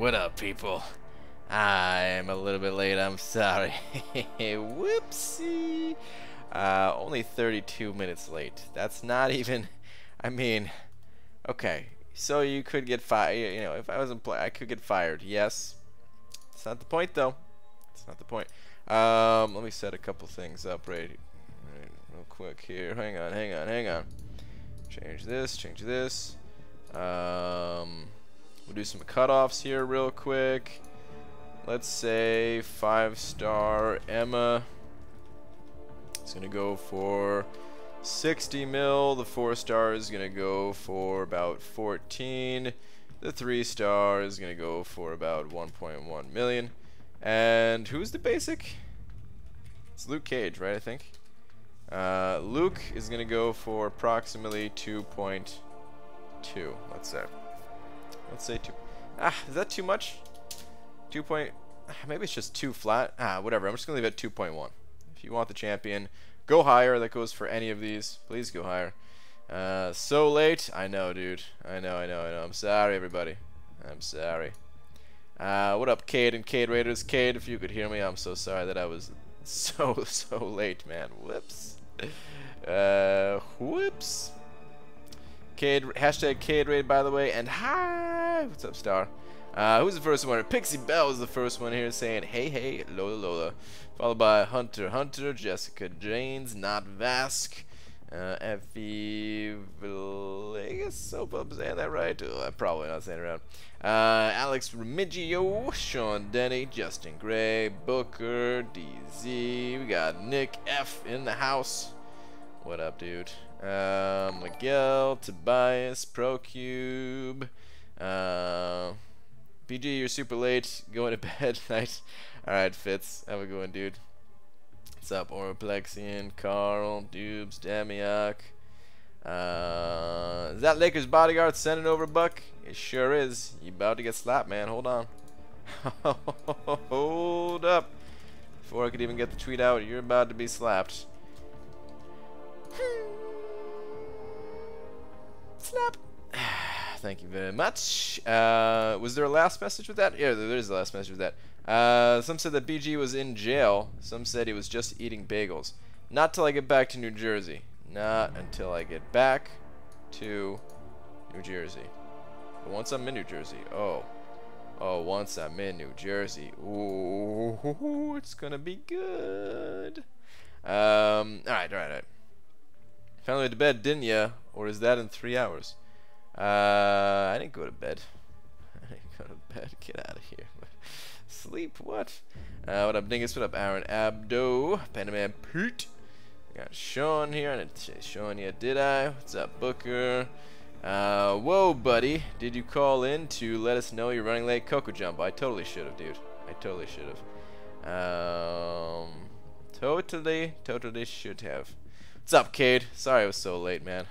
What up, people? I'm a little bit late, I'm sorry. Whoopsie. Only 32 minutes late. That's not even, I mean, okay. So you could get fired, you know, if I wasn't I could get fired, yes. It's not the point, though. It's not the point. Let me set a couple things up right real quick here. Hang on. Change this. We'll do some cutoffs here real quick. Let's say 5-star Emma. It's gonna go for 60 mil. The 4-star is gonna go for about 14. The 3-star is gonna go for about 1.1 million. And who's the basic? It's Luke Cage, right? I think. Luke is gonna go for approximately 2.2. Let's say 2. Is that too much? 2 point. Maybe it's just too flat. Whatever. I'm just gonna leave it at 2.1. If you want the champion, go higher. That goes for any of these. Please go higher. So late. I know, dude. I know. I'm sorry, everybody. I'm sorry. What up, Cade and Cade Raiders? Cade, if you could hear me, I'm so sorry that I was so late, man. Whoops. Whoops. Cade, hashtag Cade Raid, by the way, and hi. What's up, Star? Who's the first one? Pixie Bell is the first one here saying, hey, Lola. Followed by Hunter, Jessica Janes, Not Vask, Effie Villegas. Hope I'm saying that right. I'm probably not saying it right. Alex Remigio, Sean Denny, Justin Gray, Booker, DZ. We got Nick F in the house. What up, dude? Miguel, Tobias, ProCube. BG, you're super late. Going to bed. Nice. Alright, Fitz. Have a good one, dude. What's up, Oraplexian, Carl, Dubes, Damiak. Is that Lakers bodyguard sending over, Buck? It sure is. You about to get slapped, man. Hold on. Hold up. Before I could even get the tweet out, you're about to be slapped. Snap. Thank you very much. Was there a last message with that? Yeah, there is a last message with that. Some said that BG was in jail. Some said he was just eating bagels. Not till I get back to New Jersey. Not until I get back to New Jersey. But once I'm in New Jersey, once I'm in New Jersey, ooh, it's gonna be good. Alright. Finally went to bed, didn't ya? Or is that in 3 hours? I didn't go to bed. Get out of here. Sleep, what? What up, Dingus? What up, Aaron Abdo? Panaman Pete. I got Sean here. I didn't say Sean yet, did I? What's up, Booker? Whoa, buddy. Did you call in to let us know you're running late? Coco Jump. I totally should have, dude. I totally should have. Totally should have. What's up, Cade? Sorry I was so late, man.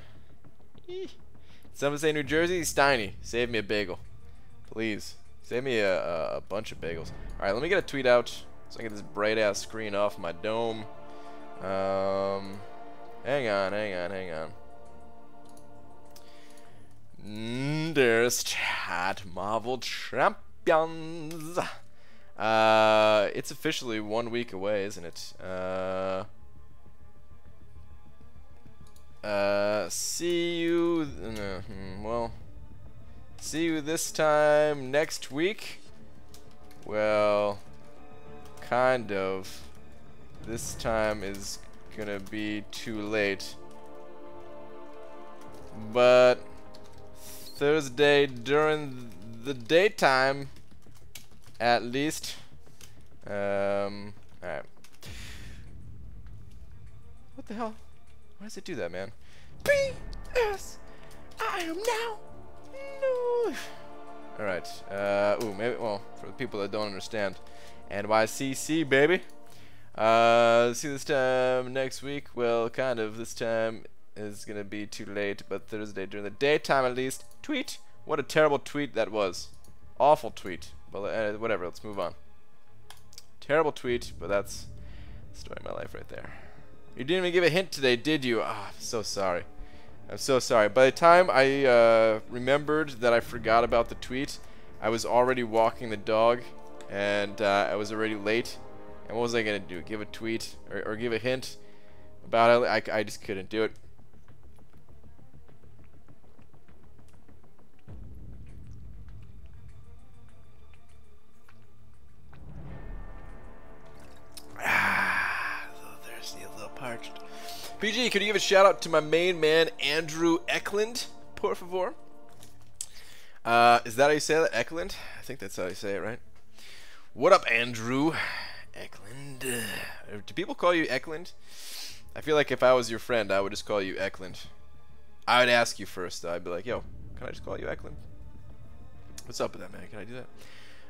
Someone say New Jersey? Steiny, save me a bagel. Please. Save me a bunch of bagels. Alright, let me get a tweet out so I can get this bright ass screen off my dome. Hang on. There's chat Marvel Champions. It's officially 1 week away, isn't it? See you. Well, see you this time next week. Well, kind of. This time is gonna be too late. But Thursday during the daytime, at least. Alright. What the hell? Why does it do that, man? P.S. I am now. No. Alright. Ooh, maybe. Well, for the people that don't understand, NYCC, baby. See this time next week. Well, kind of. This time is gonna be too late, but Thursday during the daytime at least. Tweet. What a terrible tweet that was. Awful tweet. But whatever. Let's move on. Terrible tweet, but that's the story of my life right there. You didn't even give a hint today, did you? I'm so sorry. I'm so sorry. By the time I remembered that I forgot about the tweet, I was already walking the dog, and I was already late. And what was I gonna do? Give a tweet or give a hint about it? I just couldn't do it. A little thirsty, a little parched. PG, could you give a shout out to my main man Andrew Eklund, por favor? Is that how you say that? Eklund? I think that's how you say it, right? What up, Andrew Eklund? Do people call you Eklund? I feel like if I was your friend, I would just call you Eklund. I would ask you first, though. I'd be like, yo, can I just call you Eklund? What's up with that, man? Can I do that?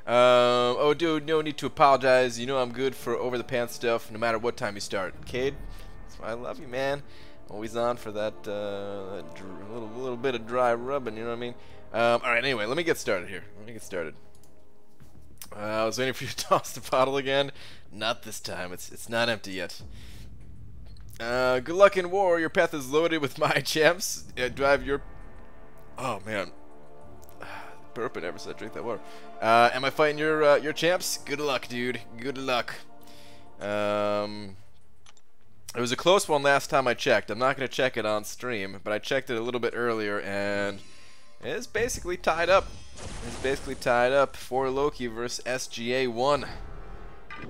Oh, dude, no need to apologize. You know I'm good for over-the-pants stuff no matter what time you start. Cade, that's why I love you, man. Always on for that, little bit of dry rubbing, you know what I mean? Alright, anyway, let me get started here. I was waiting for you to toss the bottle again. Not this time. It's not empty yet. Good luck in war. Your path is loaded with my champs. Drive your... Oh, man. Burping ever since I drink that water. Am I fighting your champs? Good luck, dude. Good luck. It was a close one last time I checked. I'm not going to check it on stream, but I checked it a little bit earlier, and it's basically tied up. For Loki versus SGA1.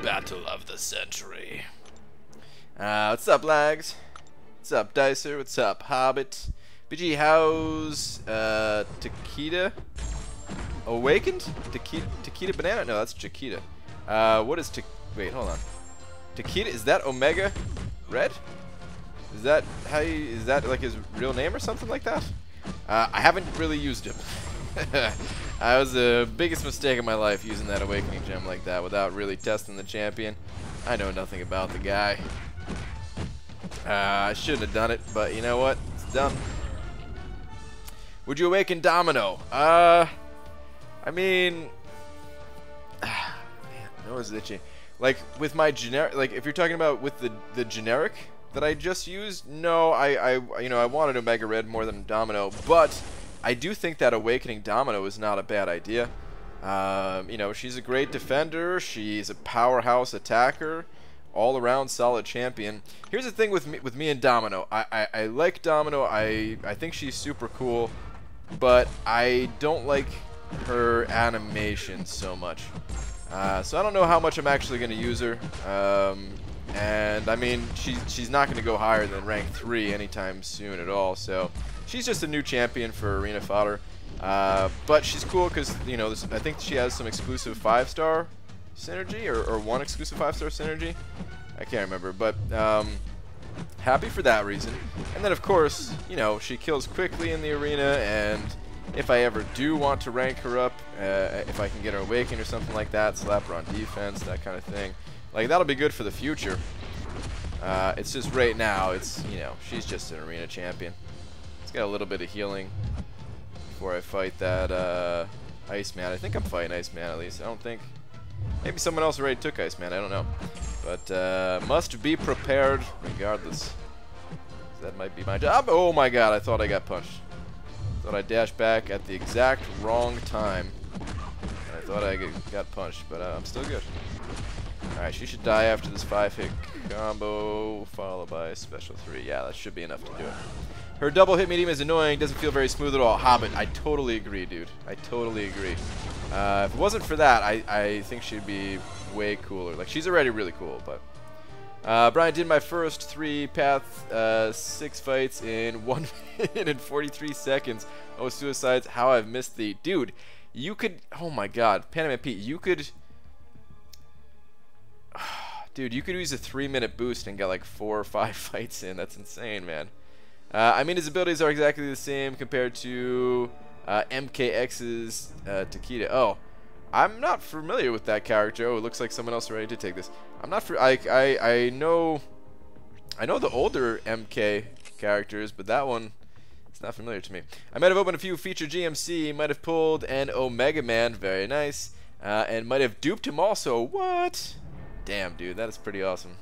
Battle of the Century. What's up, Lags? What's up, Dicer? What's up, Hobbit? BG, how's Takeda Awakened? Takeda Banana? No, that's Chiquita. What is wait, hold on. Takeda, is that Omega Red? Is that how you, is that like his real name or something like that? I haven't really used him. I was the biggest mistake of my life using that Awakening Gem like that without really testing the champion. I know nothing about the guy. I shouldn't have done it, but you know what? It's done. Would you awaken Domino? I mean, man, that was itchy. Like with my generic, like if you're talking about with the generic that I just used, no, I wanted Omega Red more than Domino, but I do think that awakening Domino is not a bad idea. You know, she's a great defender. She's a powerhouse attacker. All around solid champion. Here's the thing with me and Domino. I like Domino. I think she's super cool, but I don't like her animation so much. So I don't know how much I'm actually going to use her. And I mean, she's not going to go higher than rank 3 anytime soon at all. So she's just a new champion for arena fodder. But she's cool because, you know, I think she has some exclusive 5-star synergy or one exclusive 5-star synergy. I can't remember, but happy for that reason. And then of course, you know, she kills quickly in the arena, and if I ever do want to rank her up, if I can get her awakened or something like that, slap her on defense, that kind of thing, like that'll be good for the future. It's just right now, it's, you know, she's just an arena champion. It's got a little bit of healing before I fight that Iceman. I think I'm fighting Iceman at least. I don't think. Maybe someone else already took Iceman. I don't know. But must be prepared regardless. That might be my job. Oh my god, I thought I got punched. Thought I dashed back at the exact wrong time. I thought I got punched, but I'm still good. Alright, she should die after this 5-hit combo, followed by a special 3. Yeah, that should be enough to do it. Her double hit medium is annoying, doesn't feel very smooth at all. Hobbit, I totally agree, dude. I totally agree. If it wasn't for that, I think she'd be way cooler. Like, she's already really cool, but... Brian did my first 3 path 6 fights in 1 minute and 43 seconds. Oh, suicides, how I've missed the... Dude, you could... Oh my god, Panama Pete, you could... Dude, you could use a 3-minute boost and get like 4 or 5 fights in. That's insane, man. I mean, his abilities are exactly the same compared to MKX's Takeda. Oh, I'm not familiar with that character. Oh, it looks like someone else already did take this. I'm not. I know the older MK characters, but that one is not familiar to me. I might have opened a few feature GMC. Might have pulled an Omega Man. Very nice. And might have duped him also. What? Damn, dude, that is pretty awesome.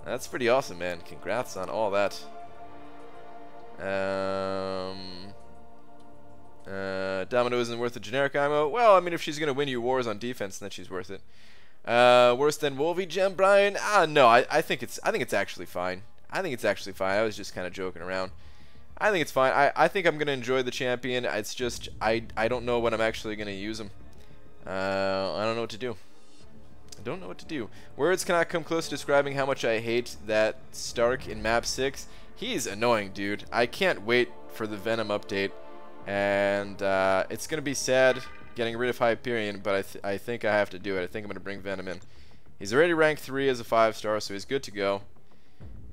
That's pretty awesome, man. Congrats on all that. Domino isn't worth the generic ammo. Well, I mean, if she's going to win you wars on defense, then she's worth it. Worse than Wolvie Gem, Brian? No, I think it's actually fine. I think it's actually fine. I was just kind of joking around. I think it's fine. I think I'm going to enjoy the champion. It's just, I don't know when I'm actually going to use him. I don't know what to do. I don't know what to do. Words cannot come close to describing how much I hate that Stark in map 6. He's annoying, dude. I can't wait for the Venom update. And it's going to be sad getting rid of Hyperion, but I think I have to do it. I think I'm going to bring Venom in. He's already ranked 3 as a 5-star, so he's good to go.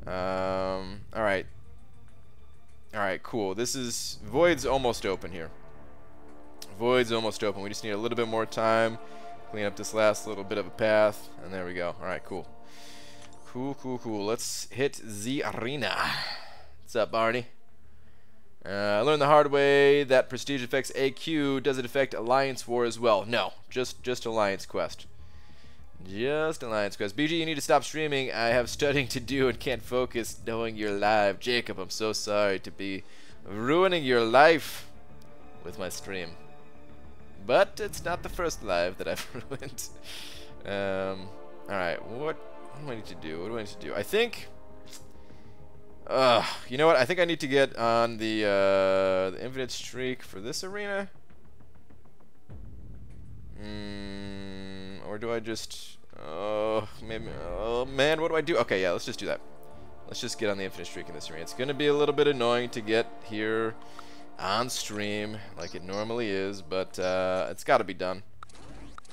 Alright. Alright, cool. This is... Void's almost open here. Void's almost open. We just need a little bit more time. Clean up this last little bit of a path. And there we go. Alright, cool. Cool. Let's hit the arena. What's up, Barney? I learned the hard way that prestige affects AQ. Does it affect Alliance War as well? No. Just Alliance Quest. Just Alliance Quest. BG, you need to stop streaming. I have studying to do and can't focus knowing you're live. Jacob, I'm so sorry to be ruining your life with my stream. But it's not the first live that I've ruined. Alright, what do I need to do? What do I need to do? I think... you know what? I think I need to get on the infinite streak for this arena. Or do I just... maybe... Oh, man, what do I do? Okay, yeah, let's just do that. Let's just get on the infinite streak in this arena. It's going to be a little bit annoying to get here on stream, like it normally is, but it's got to be done.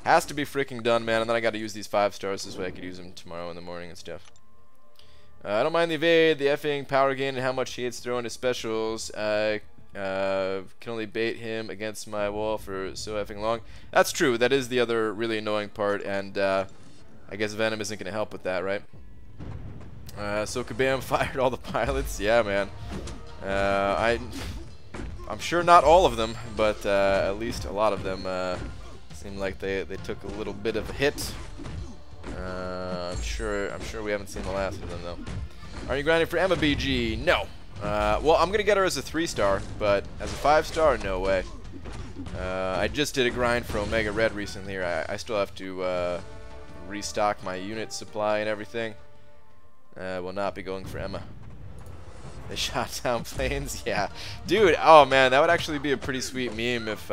Has to be freaking done, man, and then I got to use these 5 stars this way I could use them tomorrow in the morning and stuff. I don't mind the evade, the effing power gain, and how much he hates throwing his specials. Can only bait him against my wall for so effing long. That's true. That is the other really annoying part, and I guess Venom isn't going to help with that, right? So Kabam fired all the pilots. Yeah, man. I'm sure not all of them, but at least a lot of them seem like they took a little bit of a hit. I'm sure we haven't seen the last of them though. Are you grinding for Emma BG? No. Well, I'm gonna get her as a 3-star, but as a 5-star, no way. I just did a grind for Omega Red recently. I still have to restock my unit supply and everything. Will not be going for Emma. They shot down planes. Yeah, dude. Oh man, that would actually be a pretty sweet meme if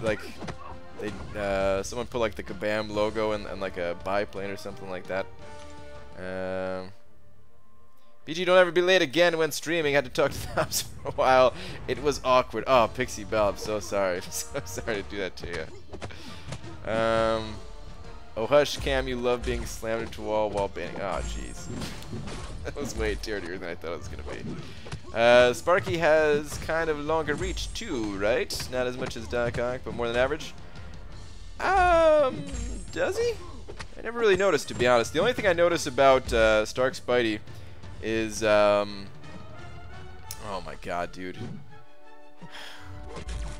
like they someone put like the Kabam logo and like a biplane or something like that. BG, don't ever be late again when streaming. Had to talk to Thops for a while. It was awkward. Oh, Pixie Bell, I'm so sorry. I'm so sorry to do that to you. Oh hush, Cam, you love being slammed into a wall while banning. Oh, jeez. That was way dirtier than I thought it was gonna be. Sparky has kind of longer reach too, right? Not as much as Diaconic, but more than average. Does he? I never really noticed, to be honest. The only thing I notice about Stark Spidey is oh my god, dude.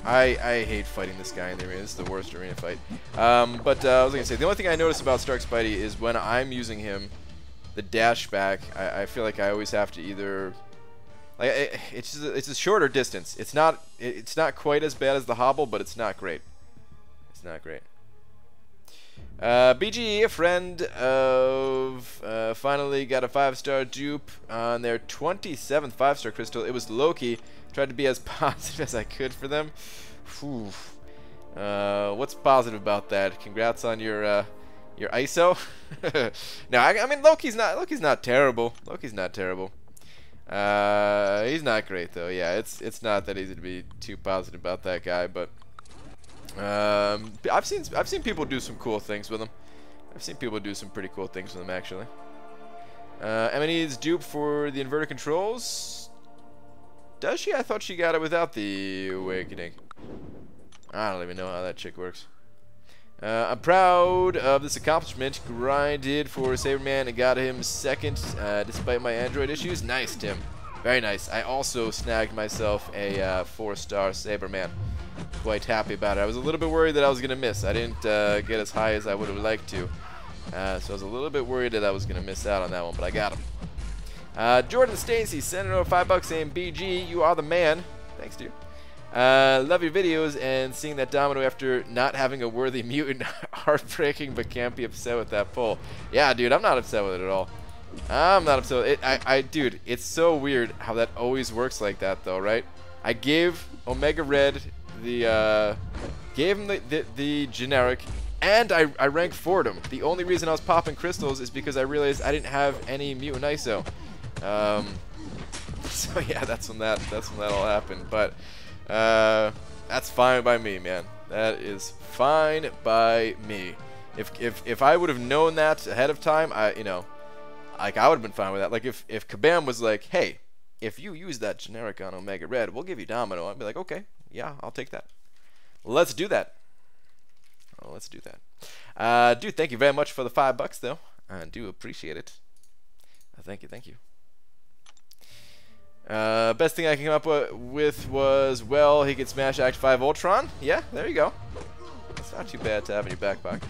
I hate fighting this guy in the arena. This is the worst arena fight. But I was gonna say, the only thing I notice about Stark Spidey is when I'm using him, the dash back, I feel like I always have to either like it's a shorter distance. It's not quite as bad as the hobble, but it's not great. It's not great. BG, a friend of finally got a 5-star dupe on their 27th 5-star crystal. It was Loki. Tried to be as positive as I could for them. Whew. What's positive about that? Congrats on your ISO. No, I mean Loki's not terrible. Loki's not terrible. He's not great though. Yeah, it's not that easy to be too positive about that guy, but I've seen people do some cool things with him. I've seen people do some pretty cool things with him actually. M&E's dupe for the inverter controls. Does she? I thought she got it without the awakening. I don't even know how that chick works. I'm proud of this accomplishment. Grinded for Saberman and got him 2nd despite my Android issues. Nice, Tim. Very nice. I also snagged myself a 4-star Saberman. Quite happy about it. I was a little bit worried that I was going to miss. I didn't get as high as I would have liked to. So I was a little bit worried that I was going to miss out on that one, but I got him. Jordan Stacy sending over $5 saying, BG, you are the man. Thanks, dude. Love your videos, and seeing that Domino after not having a worthy mutant, heartbreaking, but can't be upset with that pull. Yeah, dude, I'm not upset with it at all. I'm not upset with it. Dude, it's so weird how that always works like that, though, right? I gave Omega Red gave him the generic, and I rank forward him. The only reason I was popping crystals is because I realized I didn't have any mutant ISO. So yeah, that's when that all happened. But that's fine by me, man. That is fine by me. If I would have known that ahead of time, I would have been fine with that. Like if Kabam was like, hey, if you use that generic on Omega Red, we'll give you Domino. I'd be like, okay, yeah, I'll take that. Let's do that. Oh, let's do that. Dude, thank you very much for the $5 though. I do appreciate it. Thank you, thank you. Best thing I came up with was, well, he could smash Act 5 Ultron. Yeah, there you go. It's not too bad to have in your back pocket.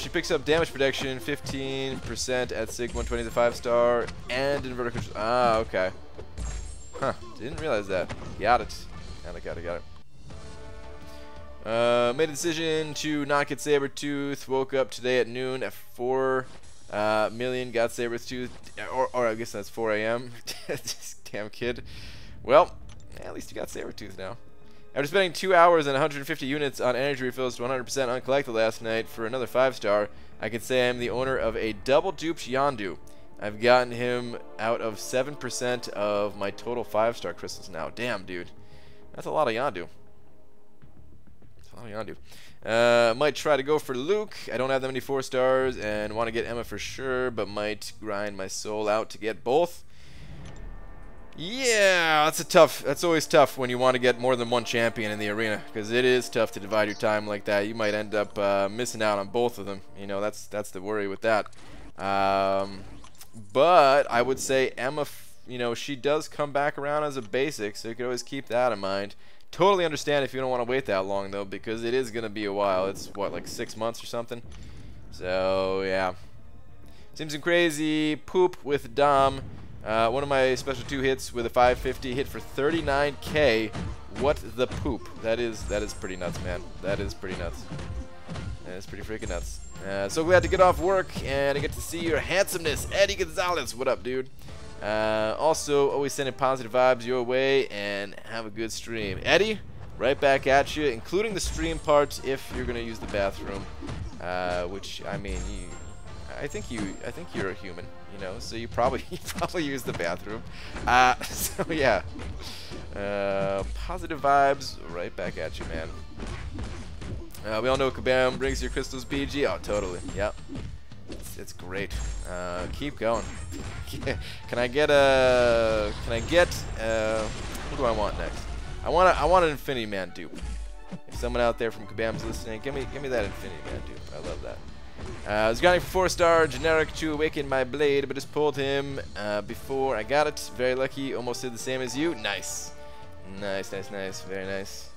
She picks up damage protection 15% at Sig 120 as a 5-star and inverter control. Ah, okay. Huh, didn't realize that. Got it. Got it. Made a decision to not get Sabretooth. Woke up today at noon at 4 million. Got Sabretooth. Or I guess that's 4 a.m. Damn kid. Well, at least you got Sabretooth now. After spending 2 hours and 150 units on energy refills to 100% uncollected last night for another 5-star, I can say I am the owner of a double-duped Yondu. I've gotten him out of 7% of my total 5-star crystals now. Damn, dude. That's a lot of Yondu. Might try to go for Luke. I don't have that many 4-stars and want to get Emma for sure, but might grind my soul out to get both. Yeah, that's always tough when you want to get more than one champion in the arena, because it is tough to divide your time like that. You might end up missing out on both of them. You know, that's the worry with that. But I would say Emma, she does come back around as a basic, so you can always keep that in mind. Totally understand if you don't want to wait that long, though, because it is going to be a while. It's, what, like 6 months or something? So, yeah. Seems crazy. Poop with Dom. One of my special 2 hits with a 550 hit for 39k. What the poop? That is pretty nuts, man. That is pretty nuts. That is pretty freaking nuts. So glad to get off work and I get to see your handsomeness, Eddie Gonzalez. What up, dude? Also, always sending positive vibes your way, and have a good stream. Eddie, right back at you, including the stream part if you're gonna use the bathroom. Which, I mean, I think you're a human, so you probably use the bathroom. So yeah, positive vibes, right back at you, man. We all know Kabam brings your crystals, BG. Oh, totally. Yep. It's great. Keep going. Can I get what do I want next? I want an Infinity Man dupe. If someone out there from Kabam's listening, give me that Infinity Man dupe. I love that. I was gunning for 4-star generic to awaken my blade, but just pulled him before I got it. Very lucky. Almost did the same as you. Nice. Nice. Very nice.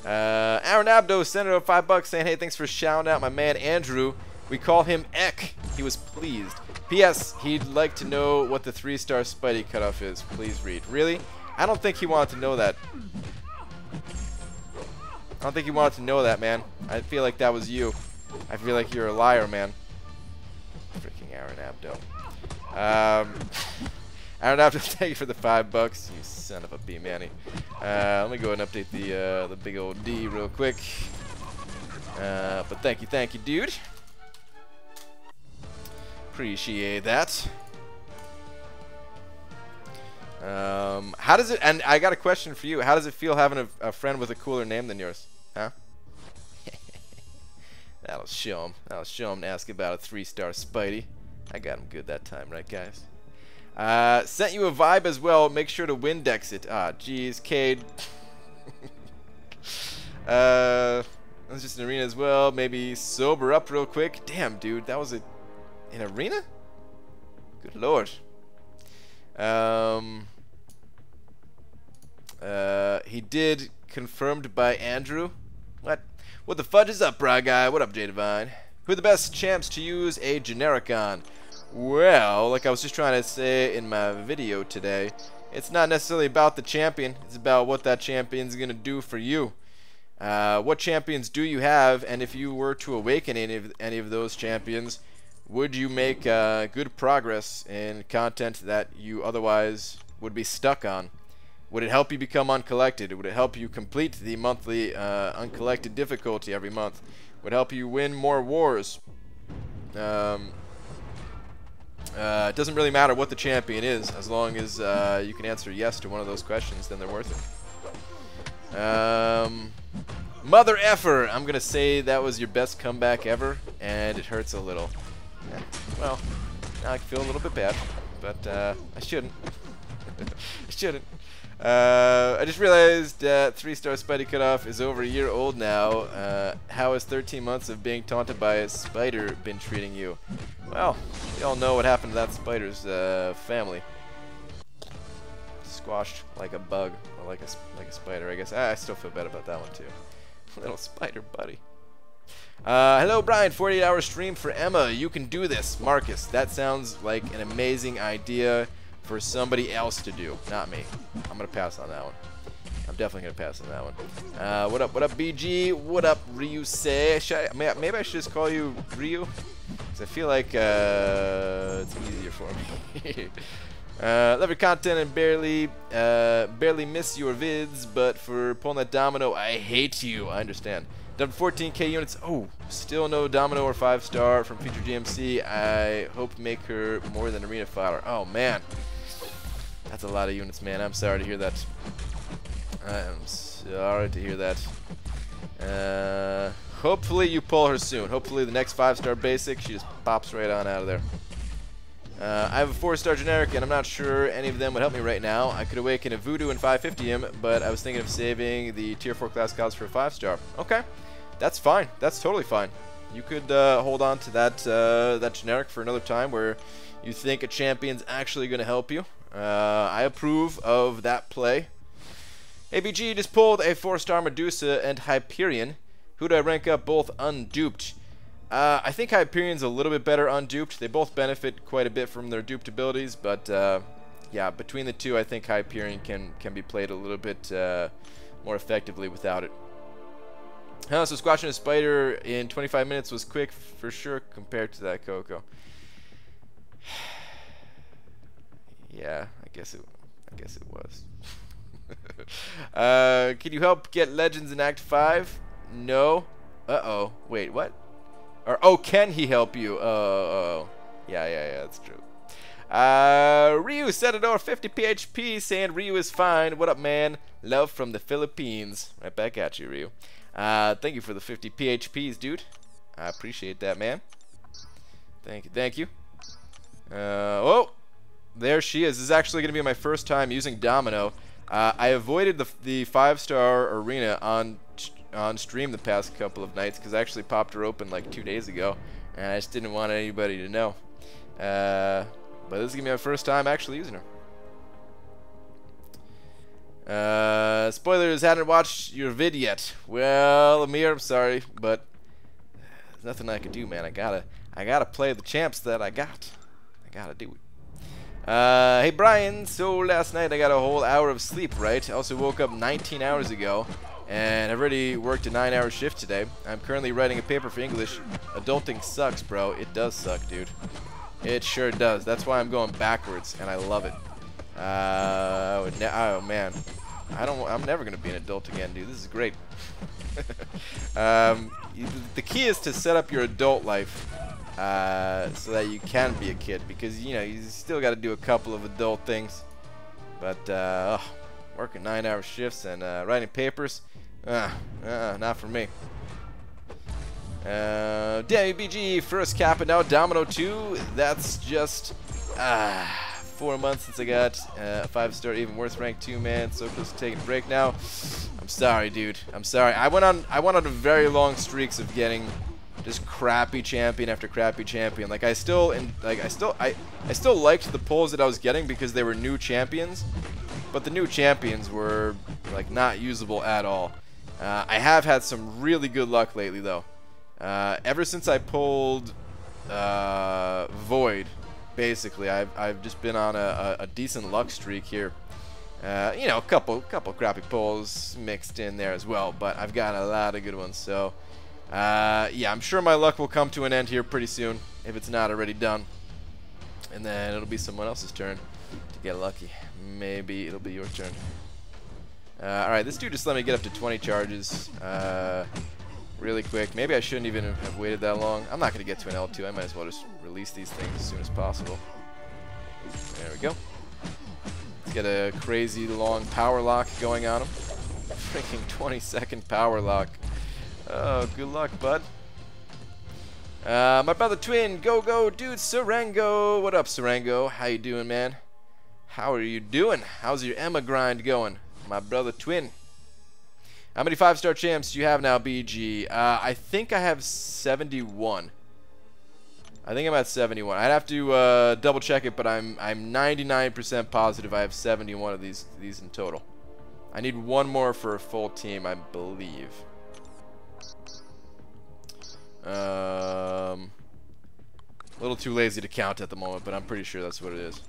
Aaron Abdo sent her $5 saying, hey, thanks for shouting out my man Andrew. We call him Eck. He was pleased. P.S. He'd like to know what the 3-star Spidey cutoff is. Please read. Really? I don't think he wanted to know that. I don't think he wanted to know that, man. I feel like that was you. I feel like you're a liar, man. Freaking Aaron Abdo. Aaron Abdo, thank you for the $5. You son of a B-manny. Let me go ahead and update the big old D real quick. But thank you, dude. Appreciate that. How does it, and I got a question for you, how does it feel having a friend with a cooler name than yours? Huh? That'll show him to ask about a 3-star Spidey. I got him good that time, right, guys? Sent you a vibe as well. Make sure to Windex it. Ah, jeez, Cade. That's just an arena as well. Maybe sober up real quick. Damn, dude, that was an arena? Good lord. He did, confirmed by Andrew. What the fudge is up, bra guy? What up, J Divine? Who are the best champs to use a generic on? Well, like I was just trying to say in my video today, It's not necessarily about the champion. It's about what that champion's going to do for you. What champions do you have, and if you were to awaken any of those champions, would you make good progress in content that you otherwise would be stuck on? Would it help you become uncollected? Would it help you complete the monthly uncollected difficulty every month? Would it help you win more wars? It doesn't really matter what the champion is, as long as you can answer yes to one of those questions, then they're worth it. Mother effer! I'm gonna say that was your best comeback ever, and it hurts a little. Well, now I feel a little bit bad, but I shouldn't. I shouldn't. I just realized that 3-star Spidey Cutoff is over a year old now. How has 13 months of being taunted by a spider been treating you? Well, we all know what happened to that spider's family. Squashed like a bug, or like a spider, I guess. I still feel bad about that one too. Little spider buddy. Hello Brian, 48-hour stream for Emma. You can do this, Marcus. That sounds like an amazing idea for somebody else to do, not me. I'm gonna pass on that one. I'm definitely gonna pass on that one. What up, BG? What up, Ryu? Say, maybe I should just call you Ryu, because I feel like it's easier for me. Love your content and barely miss your vids, but for pulling that Domino, I hate you. I understand. Done 14k units. Oh, still no Domino or 5-star from Future GMC. I hope to make her more than arena fodder. Oh man, that's a lot of units, man. I'm sorry to hear that. I am sorry to hear that. Hopefully you pull her soon. Hopefully the next 5-star basic, she just pops right on out of there. I have a 4-star generic, and I'm not sure any of them would help me right now. I could awaken a Voodoo and 550 him, but I was thinking of saving the tier 4 class gods for a 5-star. Okay, that's fine. That's totally fine. You could hold on to that generic for another time where you think a champion's actually going to help you. I approve of that play. ABG just pulled a 4-star Medusa and Hyperion. Who do I rank up both unduped? I think Hyperion's a little bit better unduped. They both benefit quite a bit from their duped abilities, but yeah, between the two, I think Hyperion can be played a little bit more effectively without it. So squashing a spider in 25 minutes was quick for sure compared to that Coco. Yeah, I guess it was. Can you help get Legends in Act 5? No. Uh-oh. Wait, what? Or, oh, can he help you? Yeah, that's true. Ryu Senador 50 PHP saying Ryu is fine. What up, man? Love from the Philippines. Right back at you, Ryu. Thank you for the 50 PHPs, dude. I appreciate that, man. Thank you. Oh, there she is. This is actually going to be my first time using Domino. I avoided the 5-star arena on stream the past couple of nights because I actually popped her open like 2 days ago, and I just didn't want anybody to know. But this is gonna be my first time actually using her. Spoilers, hadn't watched your vid yet. Well, Amir, I'm sorry, but there's nothing I can do, man. I gotta play the champs that I got. I gotta do it. Hey Brian, so last night I got a whole hour of sleep, right? I also woke up 19 hours ago. And I've already worked a 9-hour shift today. I'm currently writing a paper for English. Adulting sucks, bro. It does suck, dude. It sure does. That's why I'm going backwards, and I love it. Oh man, I'm never gonna be an adult again, dude. This is great. The key is to set up your adult life so that you can be a kid, because you know you still got to do a couple of adult things. But working 9-hour shifts and writing papers. Not for me. WBG first cap and now Domino 2. That's just 4 months since I got a 5-star even worse rank 2, man. So close to taking a break now. I'm sorry, dude. I'm sorry. I went on a very long streaks of getting just crappy champion after crappy champion. Like I still liked the pulls that I was getting because they were new champions, but the new champions were like not usable at all. I have had some really good luck lately though. Ever since I pulled Void, basically I've just been on a decent luck streak here. You know, a couple crappy pulls mixed in there as well, but I've got a lot of good ones. So, yeah, I'm sure my luck will come to an end here pretty soon, if it's not already done. And then it'll be someone else's turn to get lucky. Maybe it'll be your turn. Alright, this dude just let me get up to 20 charges really quick. Maybe I shouldn't even have waited that long. I'm not going to get to an L2. I might as well just release these things as soon as possible. There we go. Let's get a crazy long power lock going on him. Freaking 20-second power lock. Oh, good luck, bud. My brother Twin, go, dude, Sarango. What up, Sarango? How you doing, man? How are you doing? How's your Emma grind going? My brother Twin. How many 5-star champs do you have now, BG? I think I have 71. I think I'm at 71. I'd have to double check it, but I'm 99% positive I have 71 of these in total. I need one more for a full team, I believe. A little too lazy to count at the moment, but I'm pretty sure that's what it is.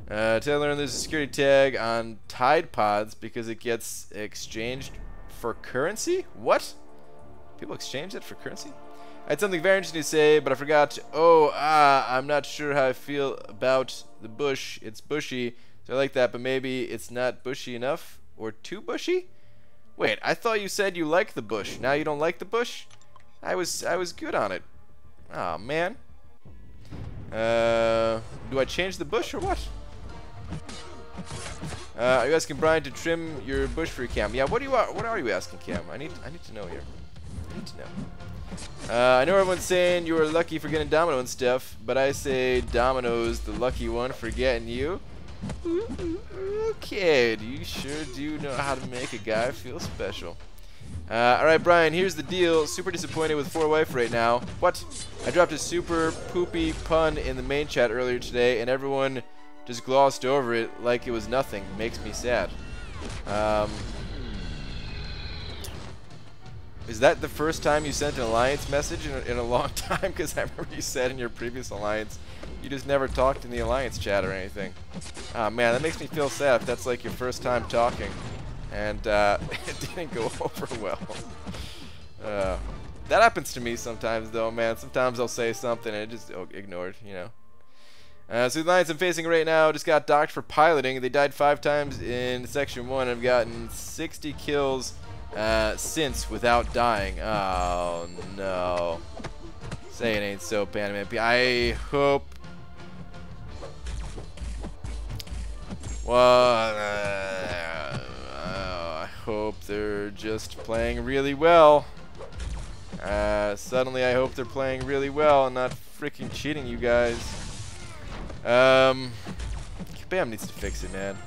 Taylor, there's a security tag on Tide Pods because it gets exchanged for currency? What? People exchange it for currency? I had something very interesting to say, but I forgot to... Oh, I'm not sure how I feel about the bush. It's bushy, so I like that, but maybe it's not bushy enough? Or too bushy? Wait, I thought you said you liked the bush. Now you don't like the bush? I was good on it. Oh man. Do I change the bush or what? Are you asking Brian to trim your bush for your cam? Yeah, what are you asking, Cam? I need to know here. I need to know. I know everyone's saying you were lucky for getting Domino and stuff, but I say Domino's the lucky one for getting you. Okay, you sure do know how to make a guy feel special. Alright, Brian, here's the deal. Super disappointed with 4Wife right now. What? I dropped a super poopy pun in the main chat earlier today, and everyone just glossed over it like it was nothing. Makes me sad. Is that the first time you sent an alliance message in a long time? Because I remember you said in your previous alliance you just never talked in the alliance chat or anything. Oh man, that makes me feel sad if that's like your first time talking and it didn't go over well. That happens to me sometimes though, man. Sometimes I'll say something and it just ignored, you know. So the alliance I'm facing right now just got docked for piloting. They died 5 times in section 1 and I've gotten 60 kills since without dying. Oh no. Say it ain't so, Panaman. I hope. Well, I hope they're just playing really well. Suddenly, I hope they're playing really well and not freaking cheating you guys. Bam needs to fix it, man.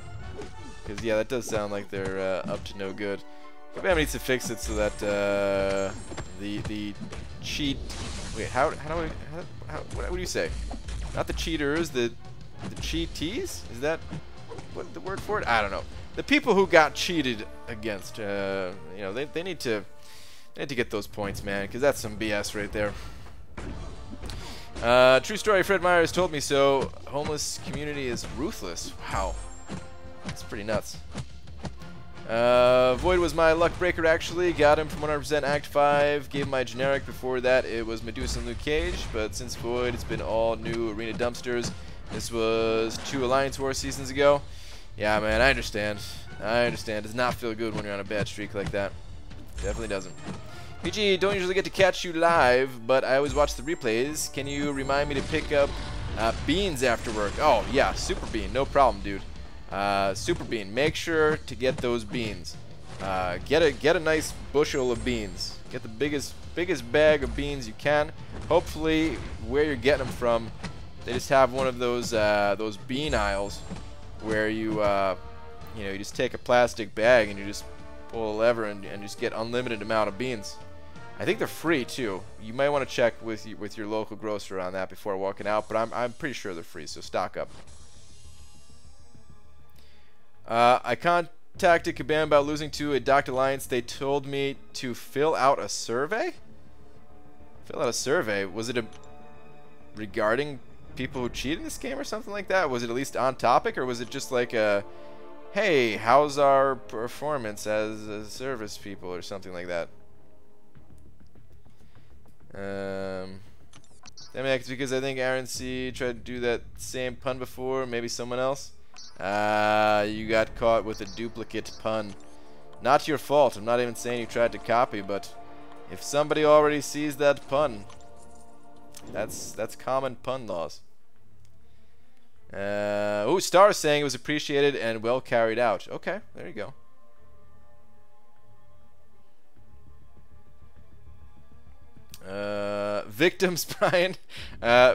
Because yeah, that does sound like they're up to no good. Bam needs to fix it so that the cheat. Wait, what do you say? Not the cheaters, the cheatees? Is that what the word for it? I don't know. The people who got cheated against, you know, they need to get those points, man, because that's some BS right there. True story. Fred Myers told me so. Homeless community is ruthless. Wow, that's pretty nuts. Void was my luck breaker actually. Got him from 100% Act 5. Gave him my generic. Before that it was Medusa and Luke Cage. But since Void, it's been all new arena dumpsters. This was 2 Alliance War seasons ago. Yeah, man, I understand. I understand. It does not feel good when you're on a bad streak like that. Definitely doesn't. PG, don't usually get to catch you live, but I always watch the replays. Can you remind me to pick up beans after work? Oh, yeah, Super Bean. No problem, dude. Super Bean. Make sure to get those beans. Get a nice bushel of beans. Get the biggest bag of beans you can. Hopefully, where you're getting them from, they just have one of those bean aisles where you you know, you just take a plastic bag and you just pull a lever and just get unlimited amount of beans. I think they're free too. You might want to check with your local grocer on that before walking out, but I'm pretty sure they're free, so stock up. I contacted Kabam about losing to a Docked Alliance. They told me to fill out a survey? Fill out a survey? Was it regarding people who cheated in this game or something like that? Was it at least on topic, or was it just like a hey, how's our performance as service people or something like that. That makes because I think Aaron C tried to do that same pun before, maybe someone else. You got caught with a duplicate pun. Not your fault. I'm not even saying you tried to copy, but if somebody already sees that pun, that's common pun laws. Ooh, Star saying it was appreciated and well carried out. Okay, there you go. Victims, Brian.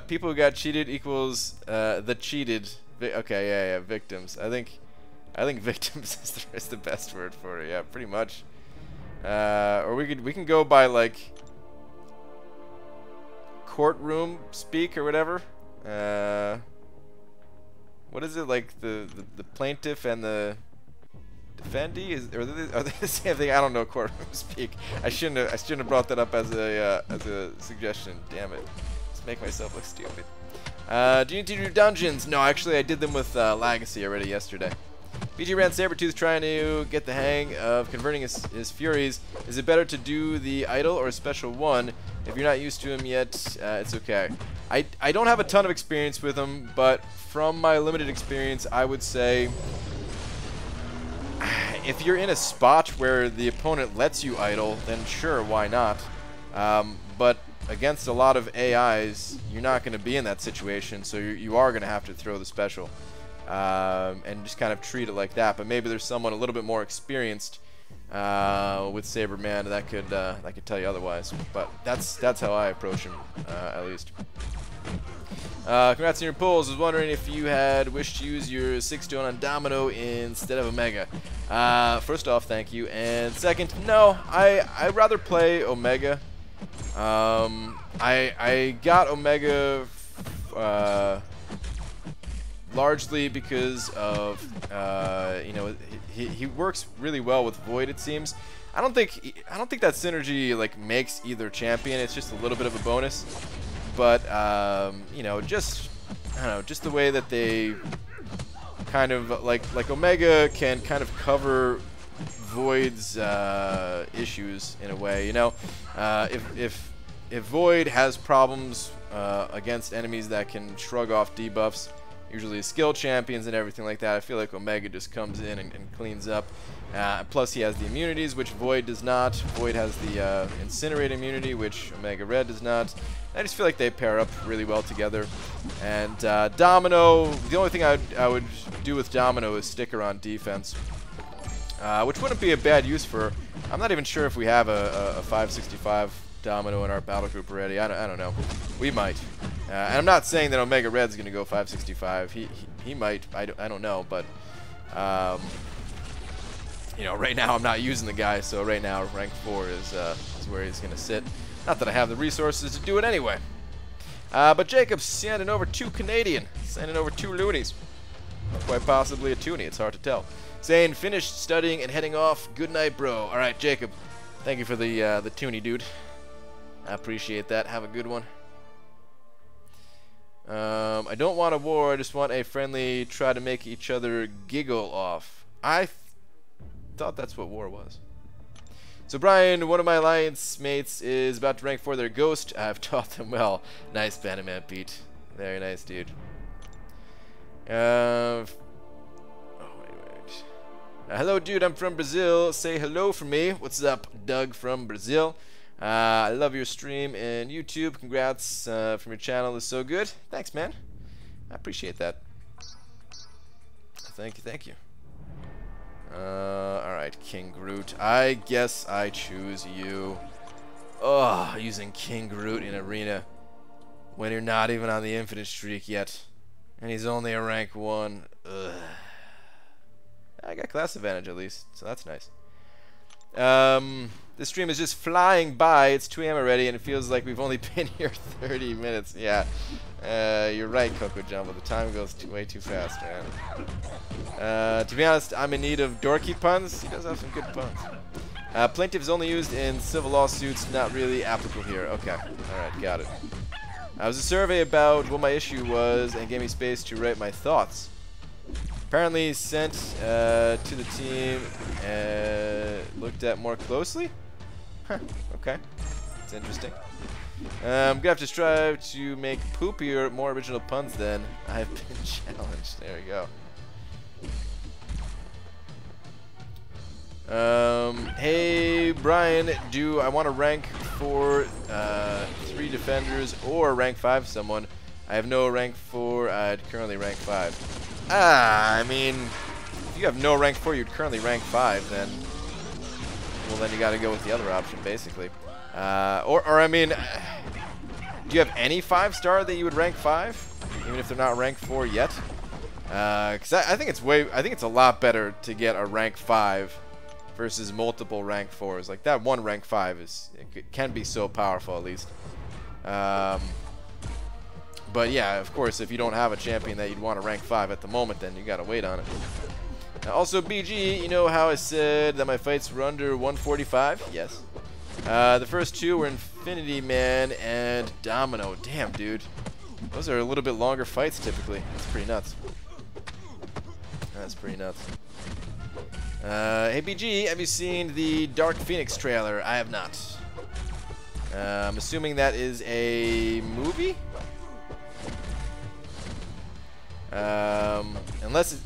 People who got cheated equals the cheated. Okay, yeah, victims. I think victims is the best word for it. Yeah, pretty much. Or we can go by like courtroom speak or whatever. What is it, like the plaintiff and the defendee are they the same thing? I don't know courtroom speak. I shouldn't have brought that up as a suggestion. Damn it. Just make myself look stupid. Do you need to do dungeons? No, actually I did them with Legacy already yesterday. BG ran Sabretooth trying to get the hang of converting his Furies. Is it better to do the idol or a special one? If you're not used to him yet, it's okay. I don't have a ton of experience with him, but from my limited experience, I would say if you're in a spot where the opponent lets you idle, then sure, why not? But against a lot of AIs, you're not going to be in that situation, so you are going to have to throw the special. And just kind of treat it like that. But maybe there's someone a little bit more experienced with Saberman that could tell you otherwise. But that's how I approach him, at least. Congrats on your pulls. I was wondering if you had wished to use your 6-stone on Domino instead of Omega. First off, thank you. And second, no, I'd rather play Omega. I got Omega largely because of you know, he works really well with Void, it seems. I don't think that synergy like makes either champion. It's just a little bit of a bonus. But you know, just I don't know, just the way that they kind of like Omega can kind of cover Void's issues in a way. You know, if Void has problems against enemies that can shrug off debuffs, usually skill champions and everything like that, I feel like Omega just comes in and cleans up. Plus he has the immunities, which Void does not. Void has the Incinerate immunity, which Omega Red does not. I just feel like they pair up really well together. And Domino, the only thing I would do with Domino is stick her on defense, which wouldn't be a bad use for her. I'm not even sure if we have a 565 Domino in our battle group already. I don't know. We might. And I'm not saying that Omega Red's going to go 565. He might. I don't know. But you know, right now I'm not using the guy, so right now rank 4 is where he's going to sit. Not that I have the resources to do it anyway. But Jacob's sending over 2 Canadian, sending over 2 loonies. Quite possibly a toonie, it's hard to tell. Saying, finished studying and heading off. Good night, bro. Alright, Jacob. Thank you for the toonie, dude. I appreciate that. Have a good one. I don't want a war, I just want a friendly try to make each other giggle off. I thought that's what war was. So Brian, one of my alliance mates, is about to rank 4 their ghost. I've taught them well. Nice Bannerman, Pete. Very nice, dude. Oh, wait. Hello, dude. I'm from Brazil. Say hello for me. What's up, Doug from Brazil? I love your stream and YouTube. Congrats from your channel. It's so good. Thanks, man. I appreciate that. Thank you. Alright, King Groot. I guess I choose you. Oh, using King Groot in Arena when you're not even on the infinite streak yet. And he's only a rank 1. Ugh. I got class advantage at least, so that's nice. This stream is just flying by. It's 2 AM already, and it feels like we've only been here 30 minutes. Yeah, you're right, Coco Jumbo. The time goes way too fast, man. To be honest, I'm in need of dorky puns. He does have some good puns. Plaintiff is only used in civil lawsuits, not really applicable here. Okay, alright, got it. I was a survey about what my issue was and gave me space to write my thoughts. Apparently sent to the team looked at more closely. Huh, okay. It's interesting. I'm gonna have to strive to make poopier, more original puns then. I've been challenged. There we go. Hey Brian, do I want to rank for 3 defenders or rank 5 someone? I have no rank 4. I'd currently rank 5. I mean, if you have no rank 4, you'd currently rank 5. Then, well, then you got to go with the other option, basically. Or I mean, do you have any 5-star that you would rank 5, even if they're not ranked 4 yet? Because I think it's a lot better to get a rank 5 versus multiple rank 4s. Like that one rank 5 can be so powerful, at least. But yeah, of course, if you don't have a champion that you'd want to rank 5 at the moment, then you gotta wait on it. Also, BG, you know how I said that my fights were under 145? Yes. The first 2 were Infinity Man and Domino. Damn, dude. Those are a little bit longer fights typically. That's pretty nuts. That's pretty nuts. Hey BG, have you seen the Dark Phoenix trailer? I have not. I'm assuming that is a movie? Unless it's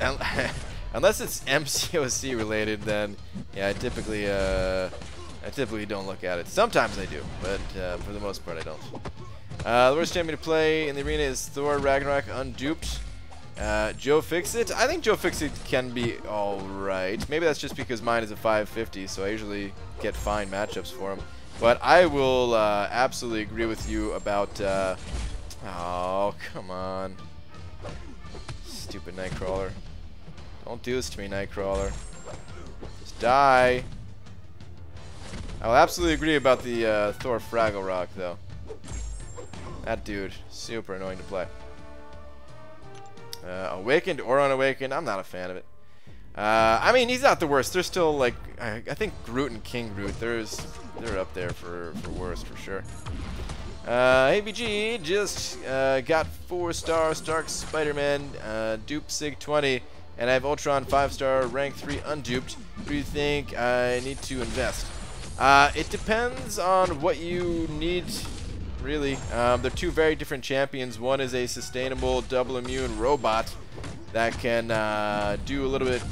MCOC related, then yeah, I typically don't look at it. Sometimes I do, but for the most part I don't. The worst champion to play in the arena is Thor Ragnarok unduped. Joe Fixit? I think Joe Fixit can be alright. Maybe that's just because mine is a 550, so I usually get fine matchups for him. But I will absolutely agree with you about... oh, come on. Stupid Nightcrawler. Don't do this to me, Nightcrawler. Just die. I will absolutely agree about the Thor Fraggle Rock, though. That dude, super annoying to play. Awakened or Unawakened, I'm not a fan of it. I mean, he's not the worst. They're still like, I think Groot and King Groot, they're up there for worst for sure. ABG just got 4-star Stark Spider-Man dupe Sig 20, and I have Ultron 5-star rank 3 unduped. Who do you think I need to invest? It depends on what you need. Really, they're 2 very different champions. One is a sustainable double immune robot that can do a little bit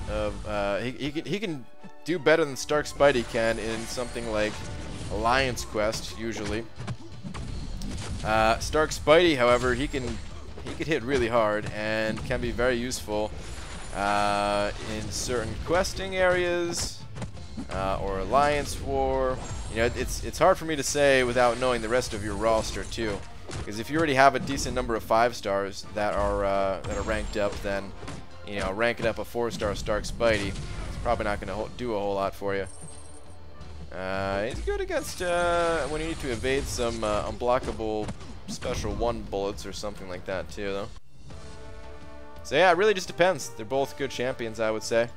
of. He can do better than Stark Spidey can in something like Alliance Quest usually. Stark Spidey, however, he could hit really hard and can be very useful in certain questing areas or Alliance War. You know, it's hard for me to say without knowing the rest of your roster too, because if you already have a decent number of 5-stars that are ranked up, then you know, ranking up a 4-star Stark Spidey, it's probably not going to do a whole lot for you. It's good against when you need to evade some unblockable special 1 bullets or something like that too, though. So yeah, it really just depends. They're both good champions, I would say.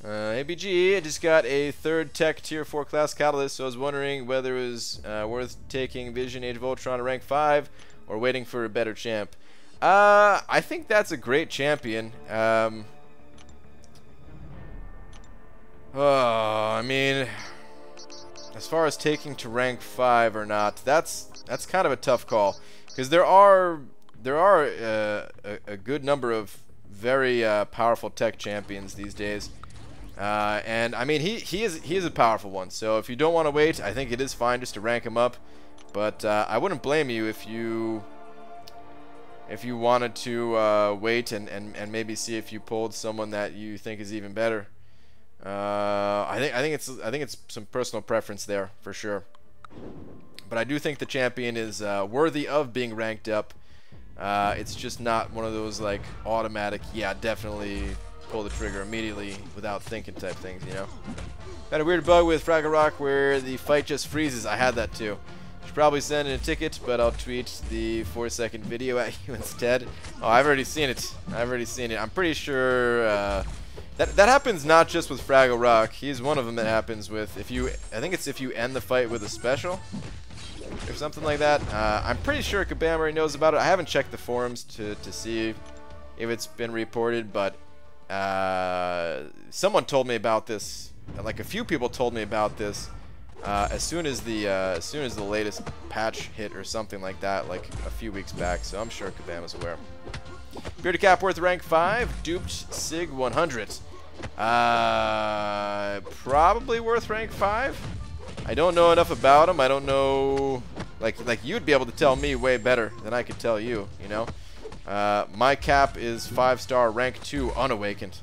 ABG, I just got a 3rd tech tier 4 class catalyst, so I was wondering whether it was worth taking Vision Age of Ultron to rank 5 or waiting for a better champ. I think that's a great champion. I mean, as far as taking to rank 5 or not, that's kind of a tough call, because there are a good number of very powerful tech champions these days. And I mean, he is a powerful one, so if you don't want to wait, I think it is fine just to rank him up. But I wouldn't blame you if you wanted to wait and maybe see if you pulled someone that you think is even better. I think it's some personal preference there for sure. But I do think the champion is worthy of being ranked up. It's just not one of those like automatic, yeah, definitely pull the trigger immediately without thinking type things, you know. Had a weird bug with Fraggle Rock where the fight just freezes. I had that too. Should probably send in a ticket, but I'll tweet the 4-second video at you instead. Oh, I've already seen it. I'm pretty sure that happens not just with Fraggle Rock. He's one of them that happens with, I think it's if you end the fight with a special. or something like that. I'm pretty sure Kabam already knows about it. I haven't checked the forums to see if it's been reported, but someone told me about this. Like a few people told me about this as soon as the latest patch hit or something like that, like a few weeks back. So I'm sure Kabam is aware. Bearded Cap worth rank 5, duped Sig 100. Probably worth rank 5. I don't know enough about him. I don't know, like you'd be able to tell me way better than I could tell you, you know. My cap is 5-star rank 2 unawakened.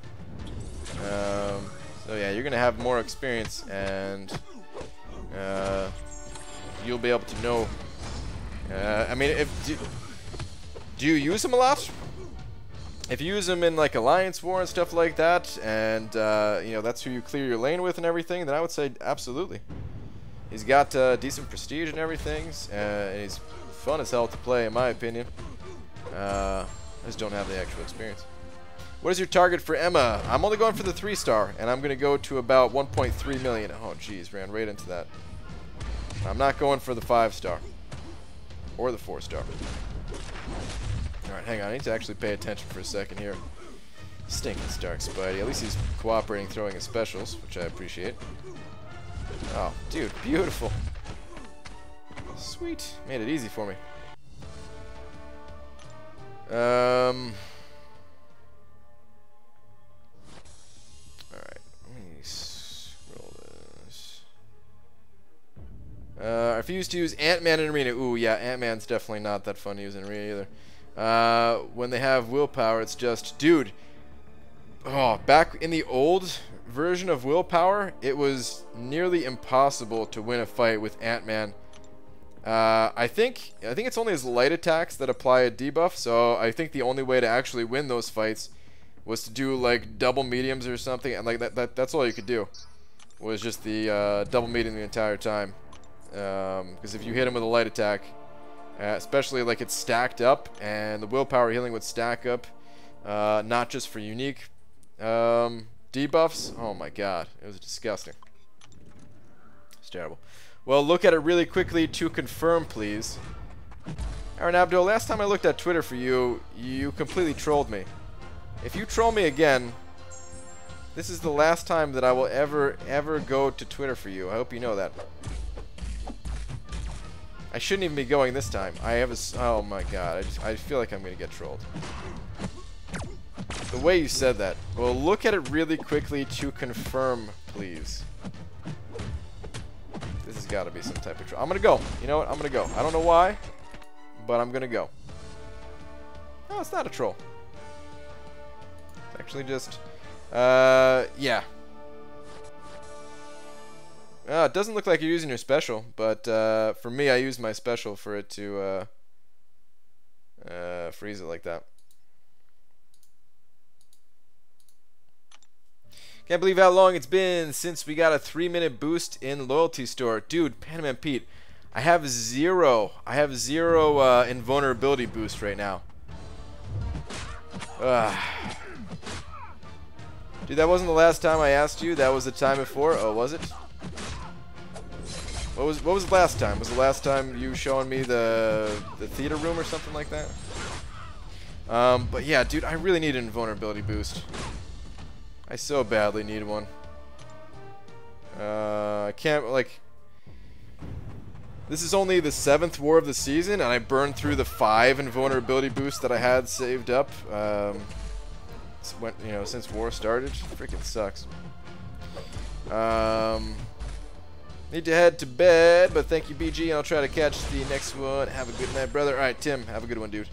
So yeah, you're gonna have more experience, and you'll be able to know. I mean, do you use him a lot? If you use him in like Alliance War and stuff like that, and you know, that's who you clear your lane with and everything, then I would say absolutely. He's got decent prestige and everything, and he's fun as hell to play, in my opinion. I just don't have the actual experience. What is your target for Emma? I'm only going for the 3-star, and I'm going to go to about 1.3 million. Oh, jeez, ran right into that. I'm not going for the 5-star. Or the 4-star. Alright, hang on. I need to actually pay attention for a second here. Stinking Stark Spidey. At least he's cooperating, throwing his specials, which I appreciate. Oh, dude, beautiful. Sweet. Made it easy for me. Alright, let me scroll this. I refuse to use Ant-Man in Arena. Ooh, yeah, Ant-Man's definitely not that fun to use in Arena either. When they have willpower, it's just, dude. Oh, back in the old version of willpower, it was nearly impossible to win a fight with Ant-Man. I think it's only his light attacks that apply a debuff, so I think the only way to actually win those fights was to do like double mediums or something, and like that's all you could do was just the double medium the entire time. Because if you hit him with a light attack, especially like it's stacked up, and the willpower healing would stack up, not just for unique debuffs. Oh my god, it was disgusting. It's terrible. Well, look at it really quickly to confirm, please. Aaron Abdul, last time I looked at Twitter for you, you completely trolled me. If you troll me again, this is the last time that I will ever go to Twitter for you. I hope you know that. I shouldn't even be going this time. I have a... Oh my god, I feel like I'm going to get trolled. The way you said that. Well, look at it really quickly to confirm, please. This has got to be some type of troll. I'm going to go. You know what? I'm going to go. I don't know why, but I'm going to go. No, it's not a troll. It's actually just... yeah. It doesn't look like you're using your special, but for me, I use my special for it to freeze it like that. Can't believe how long it's been since we got a 3-minute boost in Loyalty Store. Dude, Panaman Pete, I have zero invulnerability boost right now. Dude, that wasn't the last time I asked you. That was the time before. Oh, was it? What was the last time? Was the last time you showing me the theater room or something like that? But yeah, dude, I really need an invulnerability boost. I so badly need one. I can't, like... This is only the 7th war of the season, and I burned through the 5 invulnerability boosts that I had saved up. Since war started. Freaking sucks. Need to head to bed, but thank you, BG, and I'll try to catch the next one. Have a good night, brother. Alright, Tim, have a good one, dude.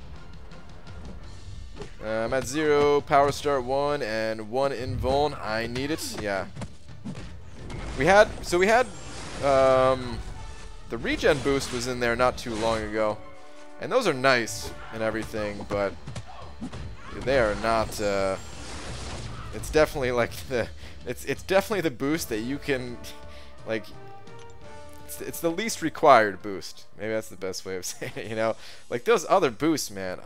I'm at 0, power start 1, and 1 invuln. I need it. Yeah. We had the regen boost was in there not too long ago, and those are nice and everything, but they are not. It's definitely like it's definitely the boost that you can, like. It's the least required boost. Maybe that's the best way of saying it. You know, like those other boosts, man.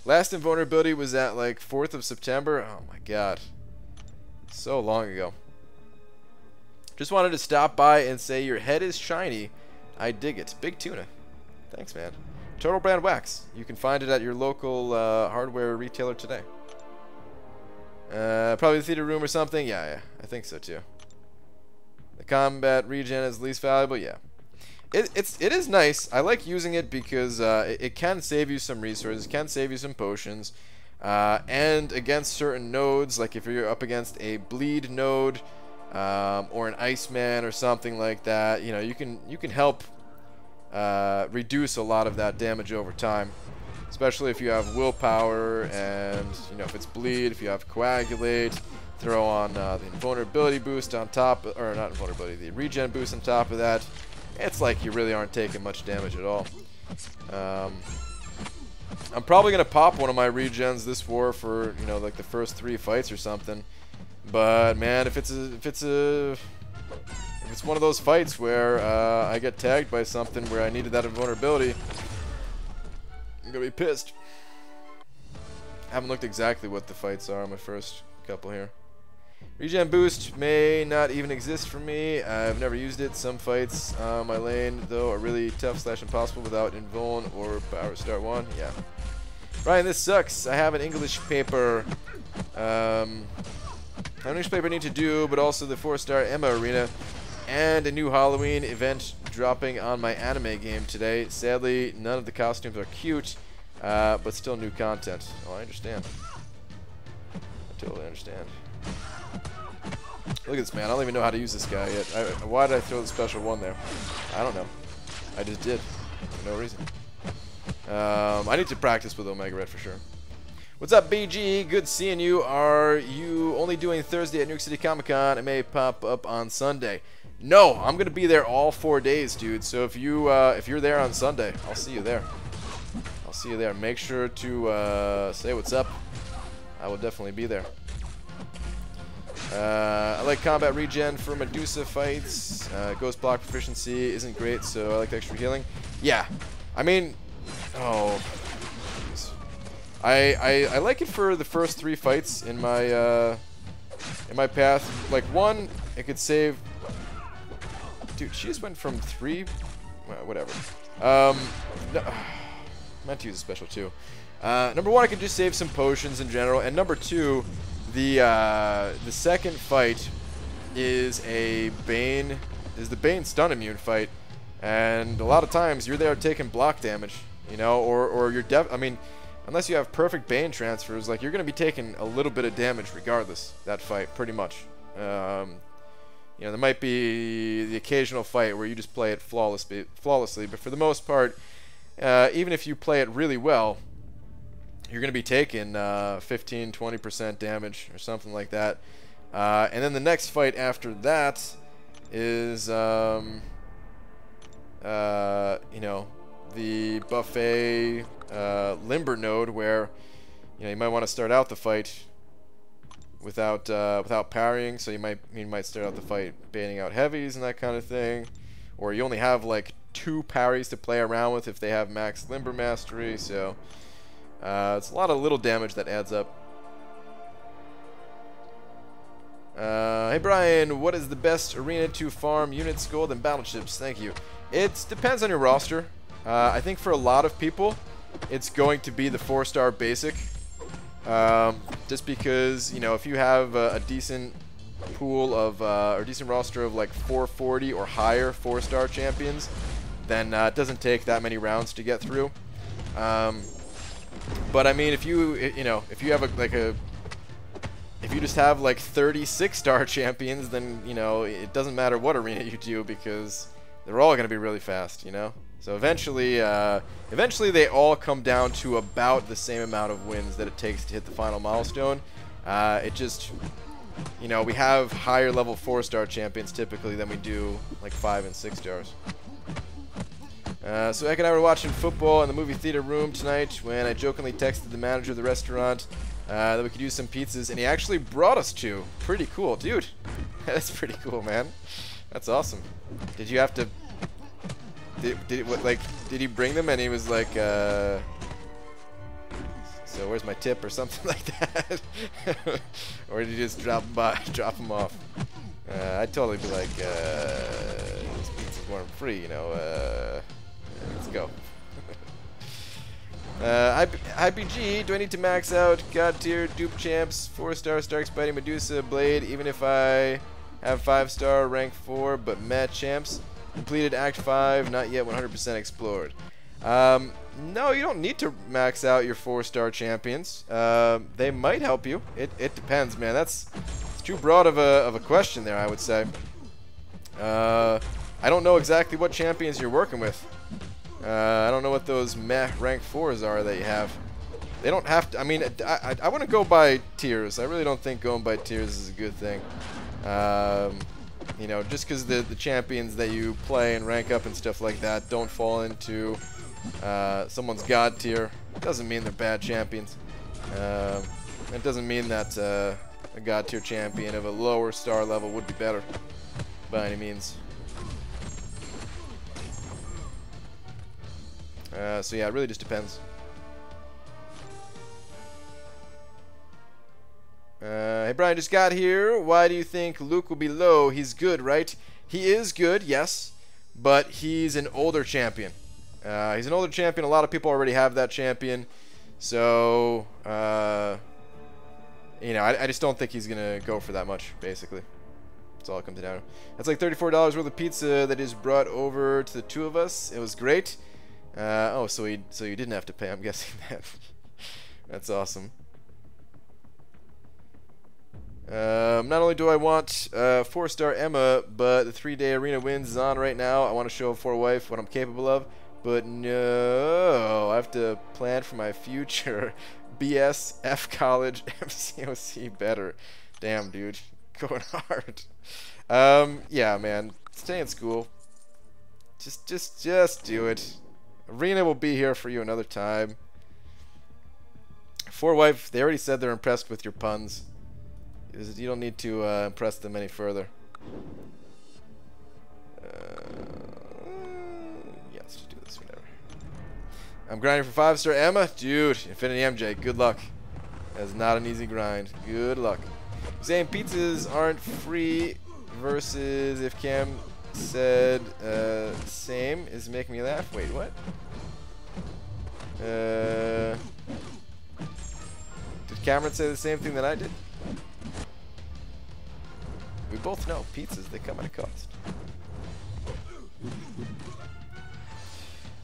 Last invulnerability was at like 4th of September. Oh my god, so long ago. Just wanted to stop by and say your head is shiny. I dig it. Big tuna. Thanks, man. Total brand wax. You can find it at your local hardware retailer today. Probably the theater room or something. Yeah, I think so too. The combat regen is least valuable. Yeah, it is nice. I like using it because it can save you some resources, can save you some potions, and against certain nodes, like if you're up against a bleed node or an Iceman or something like that, you know, you can help reduce a lot of that damage over time. Especially if you have willpower and, you know, if it's bleed, if you have coagulate, throw on the invulnerability boost on top, or not invulnerability, the regen boost on top of that. It's like you really aren't taking much damage at all. I'm probably gonna pop one of my regens this war for, you know, like the first 3 fights or something. But man, if it's one of those fights where I get tagged by something where I needed that invulnerability, I'm gonna be pissed. I haven't looked exactly what the fights are on my first couple here. Regen boost may not even exist for me. I've never used it. Some fights on my lane, though, are really tough / impossible without invuln or power start 1. Yeah. Ryan, this sucks. I have an English paper. An English paper I need to do, but also the 4-star Emma Arena and a new Halloween event dropping on my anime game today. Sadly, none of the costumes are cute, but still new content. Oh, I understand. I totally understand. Look at this, man. I don't even know how to use this guy yet. Why did I throw the special 1 there? I don't know. I just did. For no reason. I need to practice with Omega Red for sure. What's up, BG? Good seeing you. Are you only doing Thursday at New York City Comic Con? It may pop up on Sunday. No, I'm gonna be there all 4 days, dude. So if you're there on Sunday, I'll see you there. I'll see you there. Make sure to say what's up. I will definitely be there. I like combat regen for Medusa fights. Ghost block proficiency isn't great, so I like the extra healing. Yeah, I mean, oh, geez. I like it for the first 3 fights in my path. Like 1, it could save. Dude, she just went from 3. Well, whatever. No, meant to use a special 2. Number 1, I could just save some potions in general, and number 2. The second fight is the Bane stun immune fight, and a lot of times you're there taking block damage, you know, or you're I mean, unless you have perfect Bane transfers, like you're gonna be taking a little bit of damage regardless. That fight, pretty much. You know, there might be the occasional fight where you just play it flawlessly, but for the most part, even if you play it really well, you're going to be taking 15-20% damage or something like that. And then the next fight after that is, you know, the buffet limber node where, you know, you might want to start out the fight without parrying, so you might start out the fight baiting out heavies and that kind of thing, or you only have like 2 parries to play around with if they have max limber mastery. So it's a lot of little damage that adds up. Hey Brian, what is the best arena to farm units, gold, and battleships? Thank you. It depends on your roster. I think for a lot of people, it's going to be the 4-star basic. Just because, you know, if you have a decent pool of, or decent roster of like 440 or higher 4-star champions, then it doesn't take that many rounds to get through. But I mean, if you have if you just have like 36-star champions, then, you know, it doesn't matter what arena you do because they're all going to be really fast, you know? So eventually they all come down to about the same amount of wins that it takes to hit the final milestone. It just, you know, we have higher level 4-star champions typically than we do like 5 and 6 stars. So Ek and I were watching football in the movie theater room tonight when I jokingly texted the manager of the restaurant that we could use some pizzas, and he actually brought us 2. Pretty cool, dude. That's pretty cool, man. That's awesome. Did you have to? Did he bring them and he was like, so where's my tip or something like that? Or did you just drop them off? I'd totally be like, this pizza's for them free, you know. Let's go. IPG, do I need to max out God tier, dupe champs, 4-star Stark Spiting Medusa Blade, even if I have 5-star rank 4 but meh champs? Completed Act 5, not yet 100% explored. No, you don't need to max out your 4-star champions. They might help you. It depends, man. It's too broad of a question there, I would say. I don't know exactly what champions you're working with. I don't know what those meh rank 4s are that you have. They don't have to. I mean, I wouldn't go by tiers. I really don't think going by tiers is a good thing. You know, just because the champions that you play and rank up and stuff like that don't fall into someone's god tier, doesn't mean they're bad champions. It doesn't mean that a god tier champion of a lower star level would be better by any means. So yeah, it really just depends. Hey Brian, just got here. Why do you think Luke will be low? He's good, right? He is good, yes, but he's an older champion. He's an older champion. A lot of people already have that champion. So, you know, I just don't think he's going to go for that much, basically. That's all it comes down to. That's like $34 worth of pizza that is brought over to the two of us. It was great. Oh, so you didn't have to pay, I'm guessing that. That's awesome. Not only do I want 4-star Emma, but the 3-day arena wins is on right now. I want to show 4-wife what I'm capable of, but no, I have to plan for my future. BS, F college, MCOC better. Damn, dude, going hard. Yeah, man, stay in school. Just do it. Arena will be here for you another time. 4-wife, they already said they're impressed with your puns. You don't need to impress them any further. Yeah, let's just do this, whatever. I'm grinding for 5-star Emma. Dude, Infinity MJ, good luck. That's not an easy grind. Good luck. Saying pizzas aren't free versus if Cam said same is making me laugh. Wait, what? Did Cameron say the same thing that I did? We both know pizzas, they come at a cost.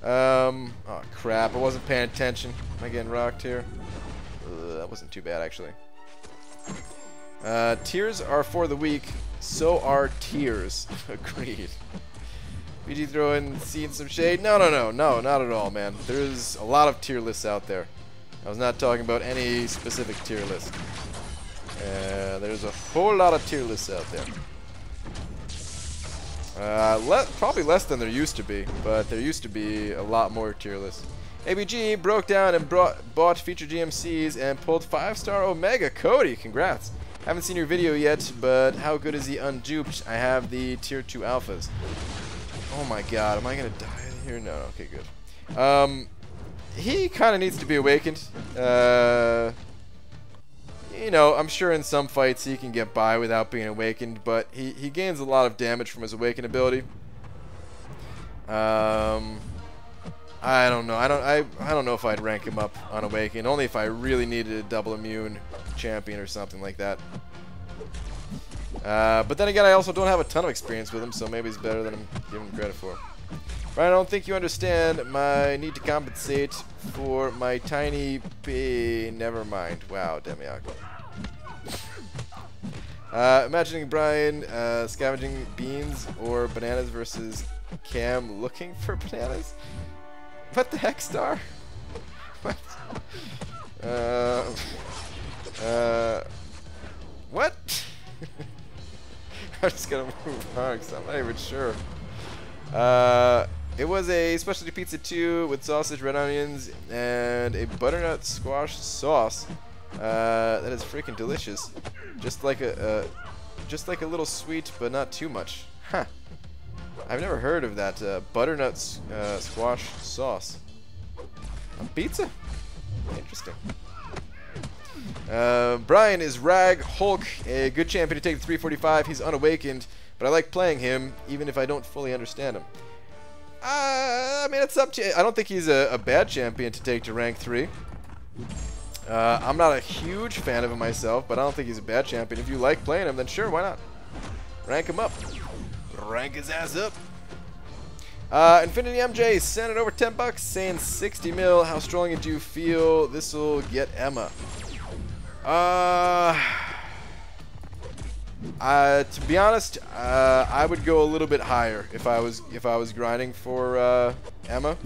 Oh crap, I wasn't paying attention. Am I getting rocked here? That wasn't too bad, actually. Tiers are for the weak, so are tiers. Agreed. BG throwing seed some shade? No, not at all, man. There's a lot of tier lists out there. I was not talking about any specific tier list. There's a whole lot of tier lists out there. Probably less than there used to be, but there used to be a lot more tier lists. ABG broke down and bought feature GMCs and pulled 5-star Omega. Cody, congrats. Haven't seen your video yet, but how good is he unduped? I have the tier 2 alphas. Oh my god, am I gonna die here? No, okay, good. He kind of needs to be awakened. You know, I'm sure in some fights he can get by without being awakened, but he gains a lot of damage from his awaken ability. I don't know. I don't know if I'd rank him up on awaken. Only if I really needed a double immune champion or something like that. But then again, I also don't have a ton of experience with him, so maybe he's better than I'm giving him credit for. Brian, I don't think you understand my need to compensate for my tiny pay. Never mind. Wow, Demiaco. Imagining Brian scavenging beans or bananas versus Cam looking for bananas. What the heck, Star? What? What? I'm just gonna move on because I'm not even sure. It was a specialty pizza too with sausage, red onions, and a butternut squash sauce. That is freaking delicious. Just like a little sweet, but not too much. Huh. I've never heard of that butternut squash sauce. On pizza? Interesting. Brian is Rag Hulk, a good champion to take the 345. He's unawakened, but I like playing him, even if I don't fully understand him. I mean, it's up to... I don't think he's a bad champion to take to rank 3. I'm not a huge fan of him myself, but I don't think he's a bad champion. If you like playing him, then sure, why not? Rank him up. Rank his ass up. Infinity MJ sent it over 10 bucks, saying 60 mil. How strong do you feel this will get Emma? To be honest, I would go a little bit higher if I was grinding for Emma.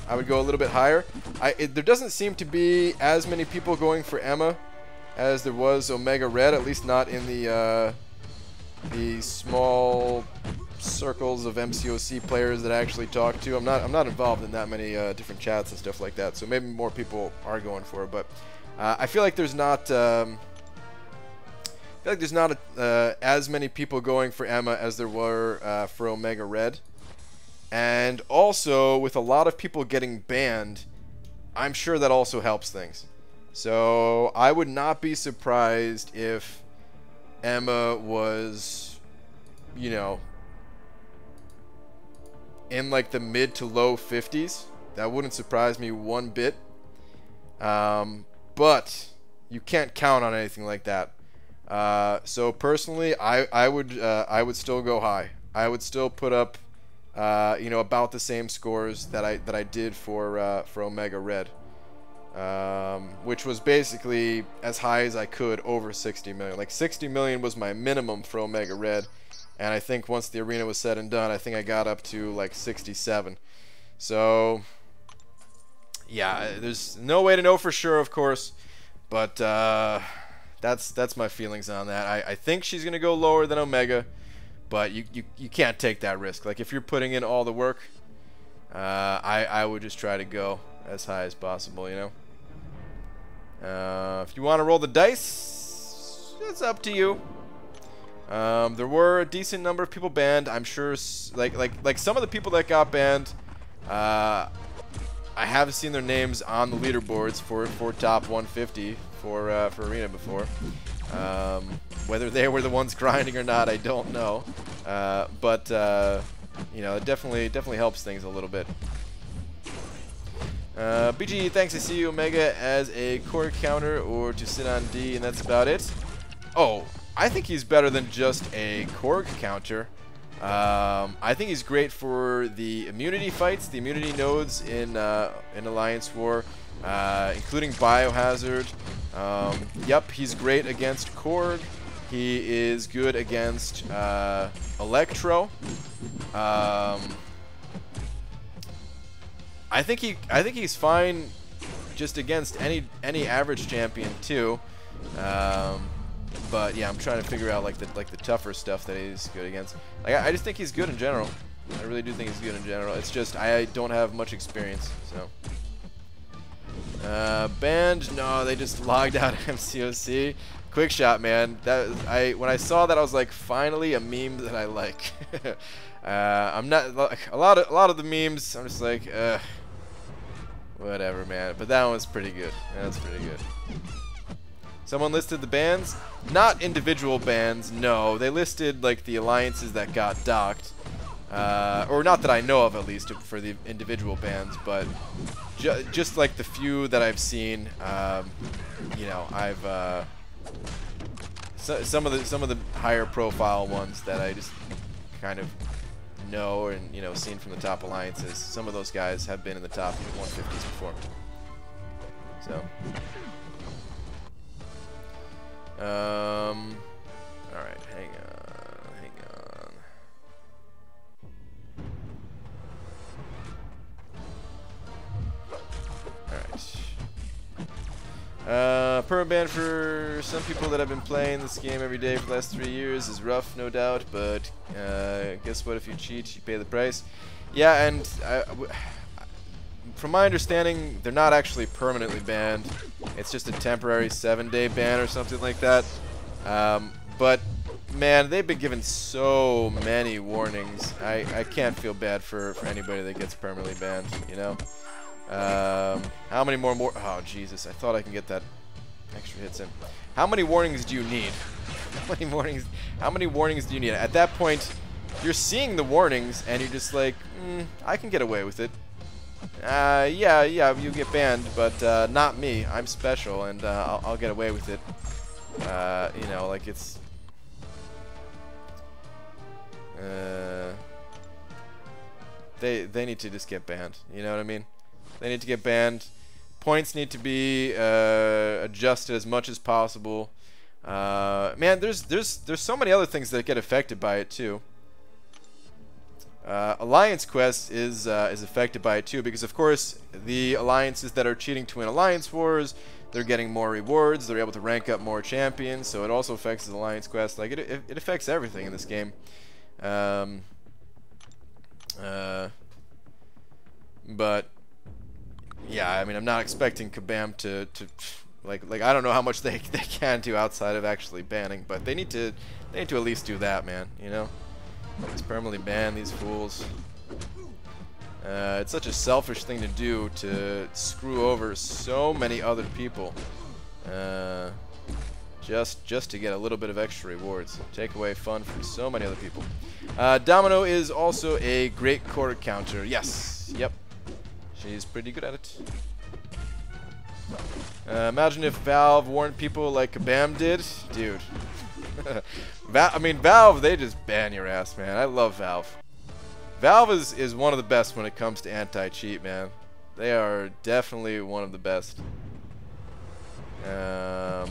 I would go a little bit higher. There doesn't seem to be as many people going for Emma as there was Omega Red, at least not in the small circles of MCOC players that I actually talk to. I'm not involved in that many different chats and stuff like that, so maybe more people are going for it. But I feel like there's not as many people going for Emma as there were for Omega Red. And also, with a lot of people getting banned, I'm sure that also helps things. So I would not be surprised if Emma was, you know, in like the mid to low 50s. That wouldn't surprise me one bit. But you can't count on anything like that. So personally, I would still go high. I would still put up, you know, about the same scores that I did for Omega Red, which was basically as high as I could, over 60 million. Like 60 million was my minimum for Omega Red, and I think once the arena was said and done, I think I got up to like 67. So yeah, there's no way to know for sure, of course, but that's my feelings on that. I think she's gonna go lower than Omega, but you can't take that risk. Like, if you're putting in all the work, I would just try to go as high as possible, you know. If you want to roll the dice, it's up to you. There were a decent number of people banned. I'm sure, like some of the people that got banned, I have seen their names on the leaderboards for top 150 for arena before. Whether they were the ones grinding or not, I don't know. But you know, it definitely helps things a little bit. BG, thanks. I see you Omega as a core counter or to sit on D, and that's about it. Oh, I think he's better than just a Korg counter. I think he's great for the immunity fights, the immunity nodes in Alliance War, including Biohazard. Yep, he's great against Korg. He is good against Electro. I think he's fine just against any average champion too. But yeah, I'm trying to figure out like the tougher stuff that he's good against. Like, I just think he's good in general. I really do think he's good in general. It's just I don't have much experience, so. Banned? No, they just logged out of MCOC. Quick shot, man. When I saw that, I was like, finally a meme that I like. I'm not like a lot of the memes. I'm just like, whatever, man. But that one's pretty good. That's pretty good. Someone listed the bans, not individual bans. No, they listed like the alliances that got docked, or not that I know of, at least for the individual bans, but just like the few that I've seen. You know, I've some of the higher profile ones that I just kind of know and, you know, seen from the top alliances. Some of those guys have been in the top 150s before. So. Alright, hang on. Alright. Permaban for some people that have been playing this game every day for the last 3 years is rough, no doubt, but guess what, if you cheat, you pay the price. Yeah, and from my understanding, they're not actually permanently banned. It's just a temporary 7-day ban or something like that. But man, they've been given so many warnings. I can't feel bad for anybody that gets permanently banned, you know. How many more? Oh Jesus! I thought I can get that. Extra hits in. How many warnings do you need? How many warnings do you need? At that point, you're seeing the warnings, and you're just like, I can get away with it. Yeah, you get banned, but not me. I'm special, and I'll get away with it. You know, like it's... They need to just get banned. You know what I mean? They need to get banned. Points need to be adjusted as much as possible. Man, there's so many other things that get affected by it too. Alliance Quest is affected by it too, because of course the alliances that are cheating to win alliance wars, they're getting more rewards, they're able to rank up more champions, so it also affects the Alliance Quest. Like it affects everything in this game. But yeah, I mean, I'm not expecting Kabam to like I don't know how much they can do outside of actually banning, but they need to at least do that, man. You know, just permanently ban these fools. It's such a selfish thing to do, to screw over so many other people, just to get a little bit of extra rewards. Take away fun from so many other people. Domino is also a great quarter counter. Yes, yep, she's pretty good at it. Imagine if Valve warned people like Kabam did, dude. I mean, Valve, they just ban your ass, man. I love Valve. Valve is one of the best when it comes to anti-cheat, man. They are definitely one of the best. Oh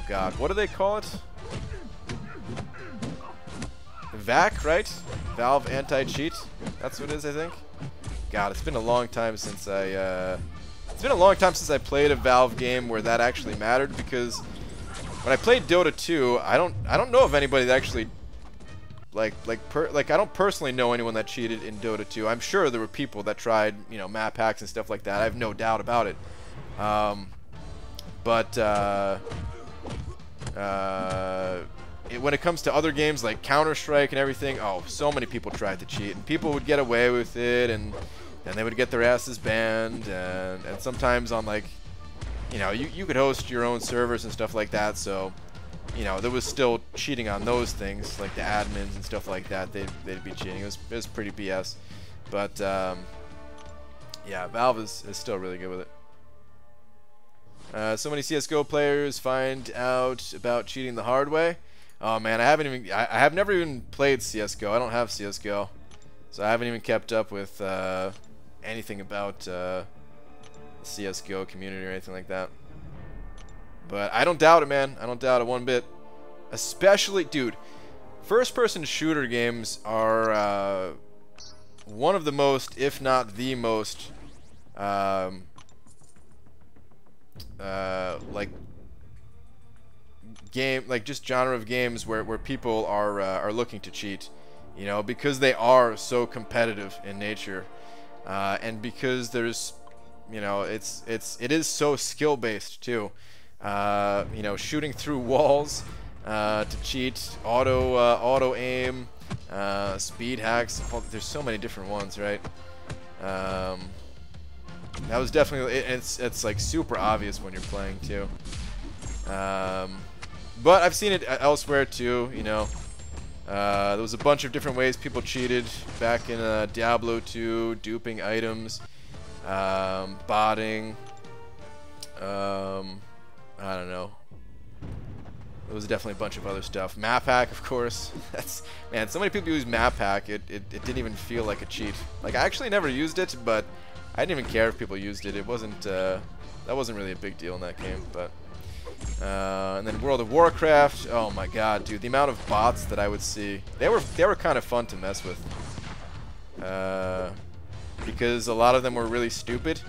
god, what do they call it? VAC, right? Valve anti-cheat. That's what it is, I think. God, it's been a long time since I played a Valve game where that actually mattered, because when I played Dota 2, I don't know of anybody that actually I don't personally know anyone that cheated in Dota 2. I'm sure there were people that tried, you know, map hacks and stuff like that. I have no doubt about it. When it comes to other games like Counter-Strike and everything, oh, so many people tried to cheat, and people would get away with it, and then they would get their asses banned, and sometimes on, like, you know, you could host your own servers and stuff like that, so, you know, there was still cheating on those things, like the admins and stuff like that. They'd be cheating. It was pretty BS, but yeah, Valve is still really good with it. So many CS:GO players find out about cheating the hard way. Oh man, I have never even played CS:GO. I don't have CS:GO, so I haven't even kept up with anything about the CS:GO community or anything like that. But I don't doubt it, man. I don't doubt it one bit. Especially, dude, first-person shooter games are one of the most, if not the most, just genre of games where people are looking to cheat, you know, because they are so competitive in nature, and because there's, you know, it is so skill based too. You know, shooting through walls to cheat, auto aim, speed hacks. There's so many different ones, right? That was definitely, it's like super obvious when you're playing too. But I've seen it elsewhere too, you know. There was a bunch of different ways people cheated back in Diablo 2, duping items, botting, I don't know. There was definitely a bunch of other stuff. Map hack, of course. Man, so many people use map hack, it didn't even feel like a cheat. Like, I actually never used it, but I didn't even care if people used it. It wasn't, that wasn't really a big deal in that game, but... and then World of Warcraft, oh my god, dude, the amount of bots that I would see, they were kind of fun to mess with, because a lot of them were really stupid,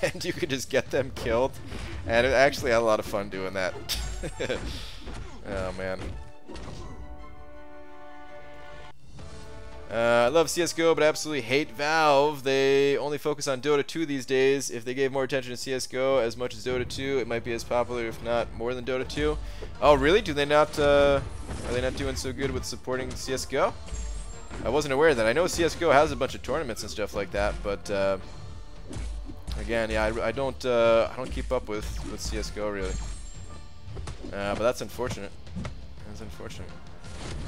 and you could just get them killed, and it actually had a lot of fun doing that. Oh man. I love CSGO, but I absolutely hate Valve. They only focus on Dota 2 these days. If they gave more attention to CSGO as much as Dota 2, it might be as popular, if not more than Dota 2. Oh, really? Do they not? Are they not doing so good with supporting CSGO? I wasn't aware of that. I know CSGO has a bunch of tournaments and stuff like that, but Again, yeah, I don't keep up with CS:GO really. But that's unfortunate. That's unfortunate.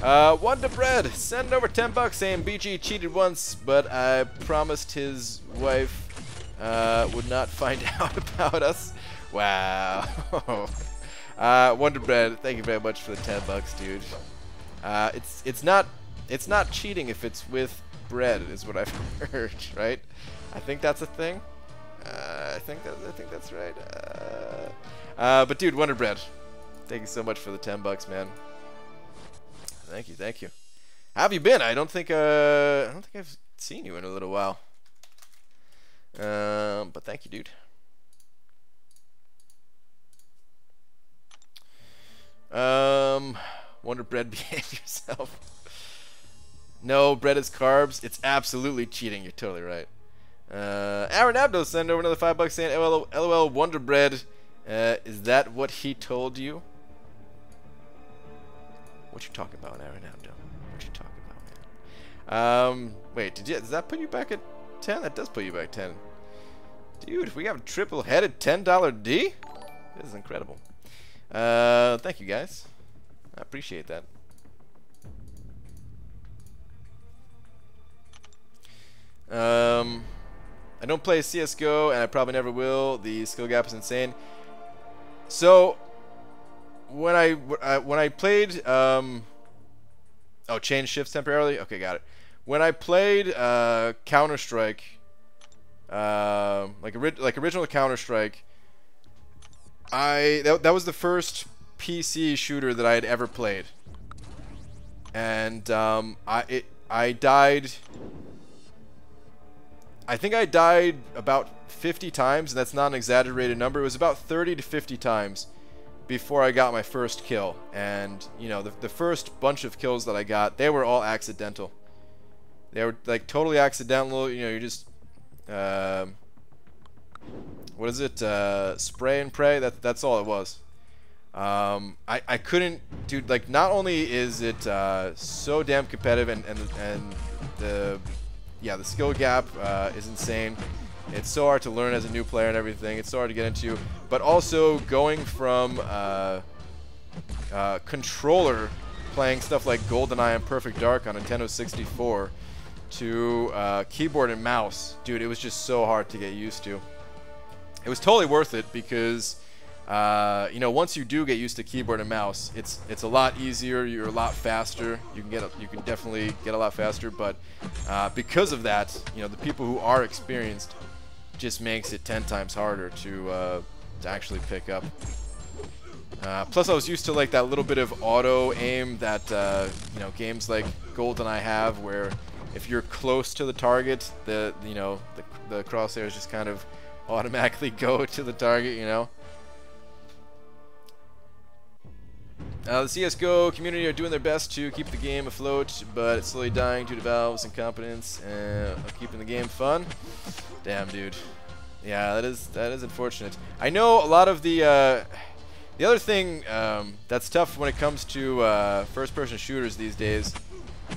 Wonder Bread, send over 10 bucks saying BG cheated once, but I promised his wife would not find out about us. Wow. Wonder Bread, thank you very much for the 10 bucks, dude. It's not cheating if it's with bread, is what I've heard, right? I think that's a thing. I think that's right. But dude, Wonder Bread, thank you so much for the 10 bucks, man. Thank you, thank you. How have you been? I don't think I've seen you in a little while. But thank you, dude. Wonder Bread, behave yourself. No, bread is carbs. It's absolutely cheating. You're totally right. Aaron Abdo send over another 5 bucks saying, LOL, Wonder Bread. Is that what he told you? What you talking about, Aaron Abdo? What you talking about, man? Wait, does that put you back at 10? That does put you back 10. Dude, we have a triple-headed $10 D? This is incredible. Thank you, guys. I appreciate that. I don't play CS:GO, and I probably never will. The skill gap is insane. So, when I played, oh, change shifts temporarily. Okay, got it. When I played Counter-Strike, like original Counter-Strike, that was the first PC shooter that I had ever played, and I died. I think I died about 50 times, and that's not an exaggerated number. It was about 30 to 50 times before I got my first kill. And, you know, the first bunch of kills that I got, they were all accidental. They were, like, totally accidental. You know, you just, what is it? Spray and pray? That's all it was. I couldn't, dude, like, not only is it so damn competitive, and the skill gap is insane. It's so hard to learn as a new player and everything. It's so hard to get into. But also going from controller, playing stuff like Goldeneye and Perfect Dark on Nintendo 64, to keyboard and mouse, dude, it was just so hard to get used to. It was totally worth it because, you know, once you do get used to keyboard and mouse, it's a lot easier. You're a lot faster. You can definitely get a lot faster. But because of that, you know, the people who are experienced just makes it 10 times harder to actually pick up. Plus, I was used to like that little bit of auto aim that you know, games like GoldenEye have, where if you're close to the target, the crosshairs just kind of automatically go to the target, you know. The CS:GO community are doing their best to keep the game afloat, but it's slowly dying due to Valve's incompetence of keeping the game fun. Damn, dude. Yeah, that is unfortunate. I know a lot of the other thing that's tough when it comes to first-person shooters these days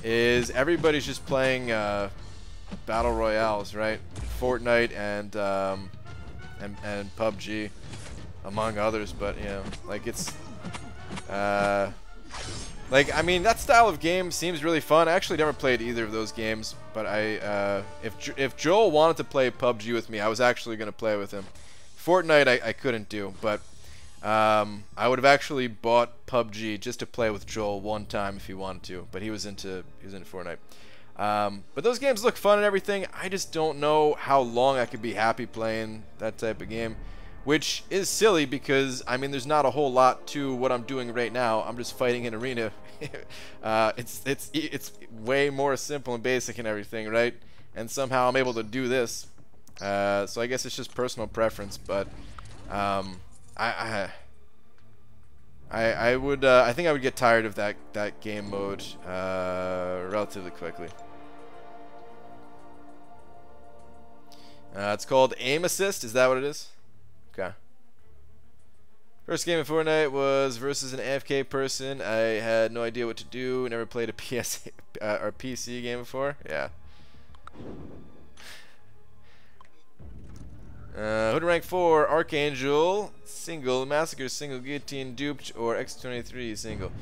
is everybody's just playing battle royales, right? Fortnite and PUBG, among others. But you know, like it's. Like, I mean, that style of game seems really fun. I actually never played either of those games, but if Joel wanted to play PUBG with me, I was actually going to play with him. Fortnite I couldn't do, but I would have actually bought PUBG just to play with Joel one time if he wanted to, but he was into Fortnite. But those games look fun and everything. I just don't know how long I could be happy playing that type of game. Which is silly because, I mean, there's not a whole lot to what I'm doing right now. I'm just fighting in arena. It's way more simple and basic and everything, right? And somehow I'm able to do this. So I guess it's just personal preference, but I think I would get tired of that game mode relatively quickly. It's called aim assist. Is that what it is? Okay. First game in Fortnite was versus an AFK person. I had no idea what to do. Never played a PS or PC game before. Yeah. Who to rank 4? Archangel, single, Massacre, single, Guillotine, duped, or X23, single.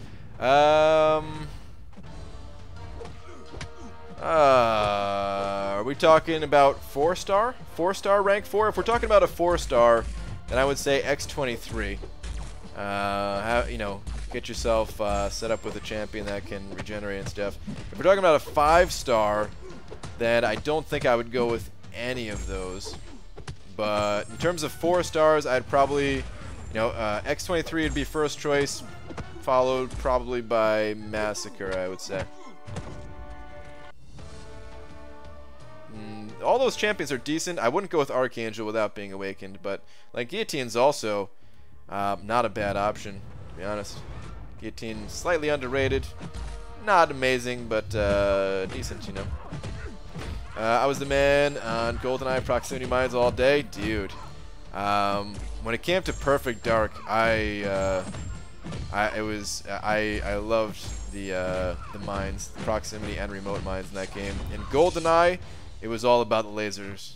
Are we talking about 4-star? 4-star rank 4? If we're talking about a 4-star, then I would say X23. You know, get yourself set up with a champion that can regenerate and stuff. If we're talking about a 5-star, then I don't think I would go with any of those. But in terms of 4 stars, I'd probably, you know, X23 would be first choice, followed probably by Massacre, I would say. All those champions are decent. I wouldn't go with Archangel without being awakened, but like Guillotine's also not a bad option, to be honest. Guillotine slightly underrated, not amazing, but decent, you know. I was the man on Goldeneye proximity mines all day, dude. When it came to Perfect Dark, I loved the mines, the proximity and remote mines in that game. In Goldeneye, it was all about the lasers.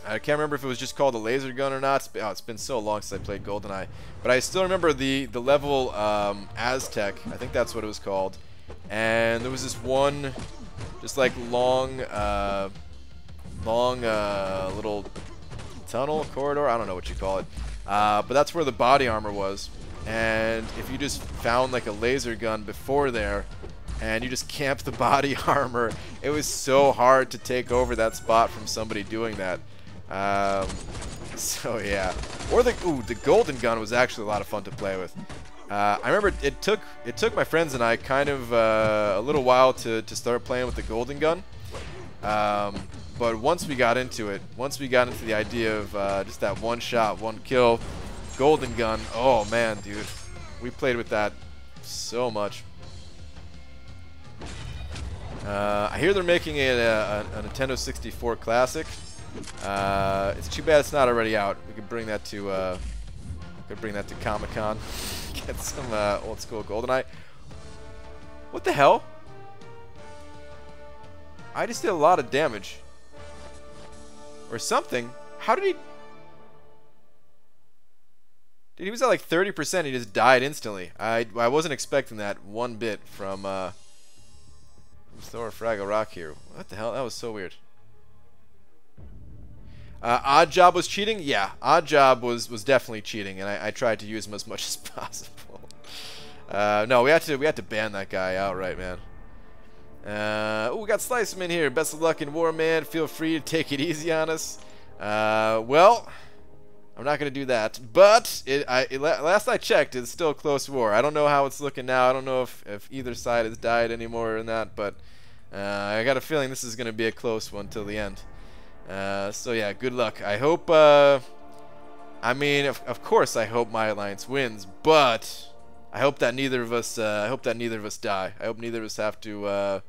I can't remember if it was just called a laser gun or not. It's been so long since I played Goldeneye, but I still remember the level Aztec. I think that's what it was called. And there was this one, just like long little tunnel, corridor, I don't know what you call it. But that's where the body armor was. And if you just found like a laser gun before there, and you just camped the body armor, it was so hard to take over that spot from somebody doing that. So yeah. Or the golden gun was actually a lot of fun to play with. I remember it took my friends and I kind of a little while to start playing with the golden gun. But once we got into it, once we got into the idea of just that one shot, one kill, golden gun, oh man, dude, we played with that so much. I hear they're making a Nintendo 64 Classic. It's too bad it's not already out. We could bring that to Comic-Con. Get some old school GoldenEye. What the hell? I just did a lot of damage. Or something. How did he... Dude, he was at like 30%. He just died instantly. I wasn't expecting that one bit from Thor Fraggle Rock here. What the hell? That was so weird. Odd Job was cheating? Yeah, Odd Job was definitely cheating, and I tried to use him as much as possible. No, we had to ban that guy outright, man. Oh, we got Sliceman here. Best of luck in war, man. Feel free to take it easy on us. Well, I'm not gonna do that. But last I checked, it's still a close war. I don't know how it's looking now. I don't know if either side has died anymore or not. But I got a feeling this is gonna be a close one till the end. So yeah, good luck. I hope. I mean, of course, I hope my alliance wins, but I hope that neither of us. I hope that neither of us die. I hope neither of us have to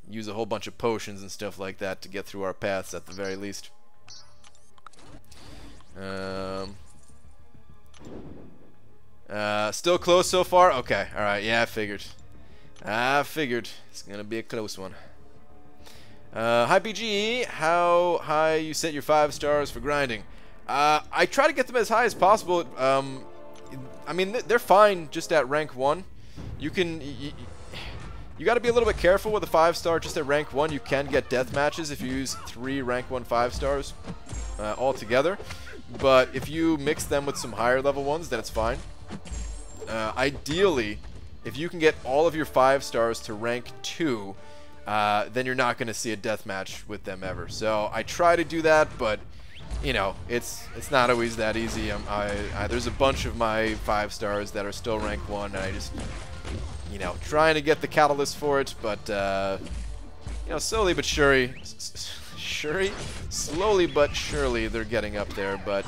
use a whole bunch of potions and stuff like that to get through our paths at the very least. Still close so far. Okay, all right. Yeah, I figured. It's gonna be a close one. Hi BGE, how high you set your 5 stars for grinding? I try to get them as high as possible. I mean, they're fine just at rank 1. You got to be a little bit careful with a 5-star just at rank 1. You can get death matches if you use 3 rank 1 5-stars all together. But if you mix them with some higher level ones, then it's fine. Ideally, if you can get all of your 5 stars to rank 2, then you're not going to see a death match with them ever. So I try to do that, but you know, it's not always that easy. There's a bunch of my 5 stars that are still rank 1, and I just, you know, trying to get the catalyst for it, but you know, slowly but surely, they're getting up there. But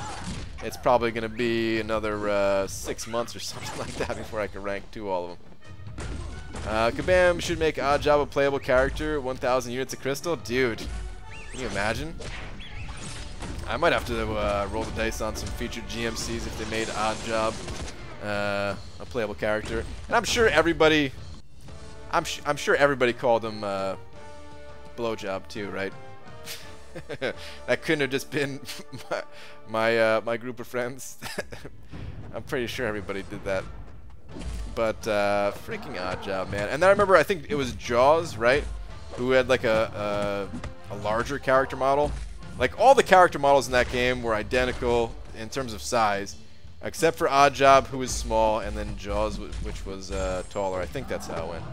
it's probably going to be another 6 months or something like that before I can rank 2 all of them. Kabam should make Odd Job a playable character. 1,000 units of crystal, dude. Can you imagine? I might have to roll the dice on some featured GMCs if they made Odd Job a playable character. And I'm sure everybody, I'm sure everybody called him Blowjob too, right? That couldn't have just been my group of friends. I'm pretty sure everybody did that. But freaking odd job, man. And then I remember, I think it was Jaws, right? Who had like a larger character model. Like all the character models in that game were identical in terms of size, except for Odd Job, who was small, and then Jaws, which was taller. I think that's how it went.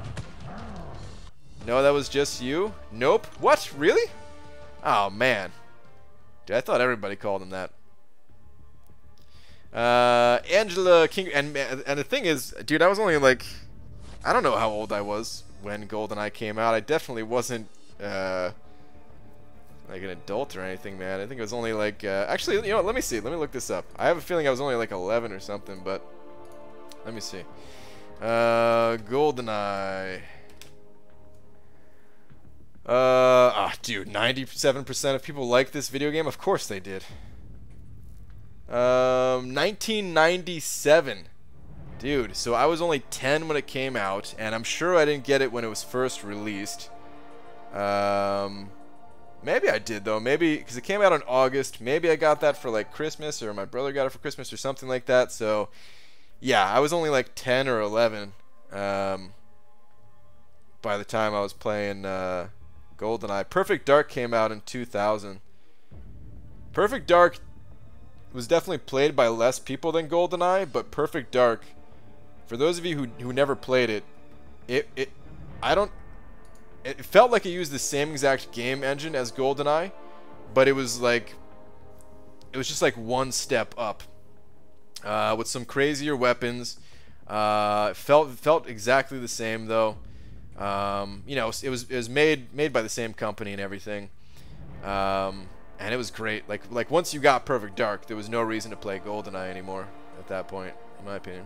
No, that was just you? Nope. What? Really? Oh, man. Dude, I thought everybody called him that. Angela King... And the thing is, dude, I was only like... I don't know how old I was when Goldeneye came out. I definitely wasn't... like an adult or anything, man. I think it was only like... actually, you know what? Let me see. Let me look this up. I have a feeling I was only like 11 or something, but... Let me see. Goldeneye... dude, 97% of people like this video game. Of course they did. 1997. Dude, so I was only 10 when it came out, and I'm sure I didn't get it when it was first released. Maybe I did, though. Maybe, because it came out in August. Maybe I got that for, like, Christmas, or my brother got it for Christmas or something like that. So, yeah, I was only, like, 10 or 11 by the time I was playing GoldenEye. Perfect Dark came out in 2000. Perfect Dark was definitely played by less people than GoldenEye, but Perfect Dark, for those of you who never played it, it felt like it used the same exact game engine as GoldenEye, but it was just like one step up, with some crazier weapons. Felt exactly the same though. You know, it was made by the same company and everything, and it was great. Like once you got Perfect Dark, there was no reason to play GoldenEye anymore at that point, in my opinion.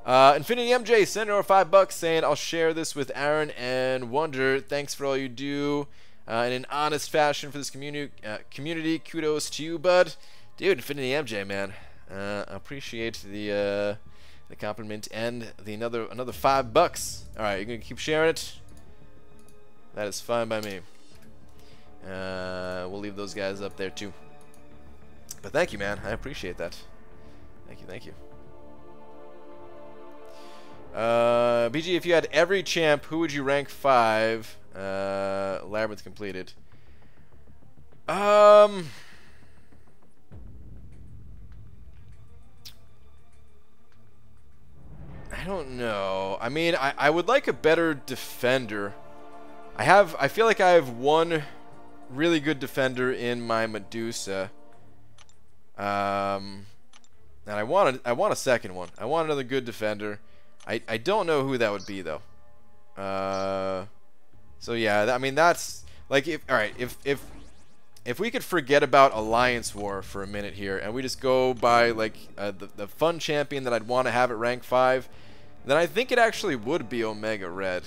Infinity MJ sent over $5 saying, "I'll share this with Aaron and Wonder. Thanks for all you do in an honest fashion for this community. Kudos to you, bud." Dude, Infinity MJ, man. I appreciate the compliment and another $5. All right, you're gonna keep sharing it. That is fine by me. We'll leave those guys up there too. But thank you, man. I appreciate that. Thank you. BG, if you had every champ, who would you rank 5? Labyrinth completed. I don't know. I mean, I would like a better defender. I feel like I have one really good defender in my Medusa. And I want a second one. I want another good defender. I don't know who that would be though. So yeah, I mean that's like if we could forget about Alliance War for a minute here and we just go by like the fun champion that I'd want to have at rank 5, then I think it actually would be Omega Red.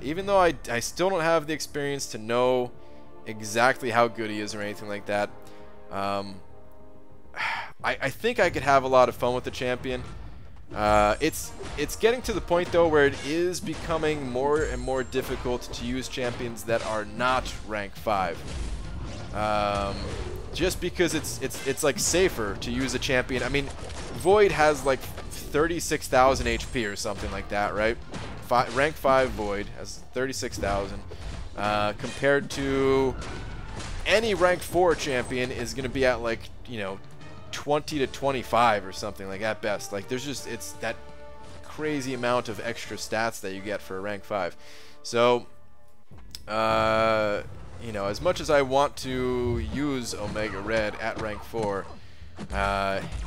Even though I still don't have the experience to know exactly how good he is or anything like that. I think I could have a lot of fun with the champion. It's getting to the point though where it is becoming more and more difficult to use champions that are not rank 5. Just because it's like safer to use a champion. I mean, Void has like 36,000 HP or something like that, right? Rank 5 Void has 36,000 compared to any rank 4 champion is going to be at like, you know, 20 to 25 or something like at best. Like there's just, it's that crazy amount of extra stats that you get for a rank 5. So you know, as much as I want to use Omega Red at rank 4,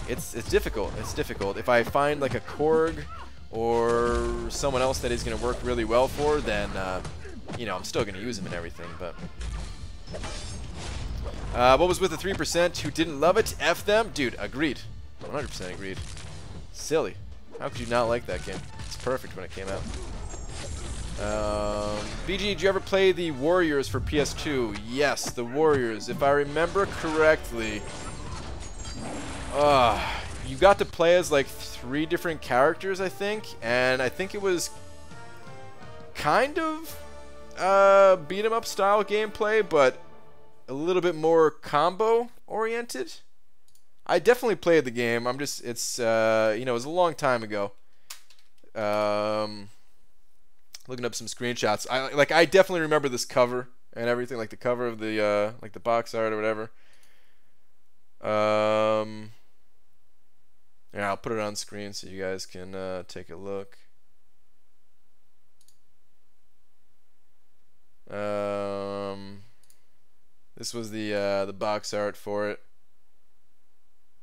it's difficult. It's difficult. If I find like a Korg or someone else that is going to work really well for, then you know, I'm still going to use him and everything. But what was with the 3% who didn't love it? F them? Dude, agreed. 100% agreed. Silly. How could you not like that game? It's perfect when it came out. BG, did you ever play the Warriors for PS2? Yes, the Warriors. If I remember correctly, you got to play as like 3 different characters, I think. And I think it was kind of beat 'em up style gameplay, but a little bit more combo oriented. I definitely played the game. I'm just, it's, you know, it was a long time ago. Looking up some screenshots. I definitely remember this cover and everything, like the cover of the, like the box art or whatever. Yeah, I'll put it on screen so you guys can take a look. This was the box art for it,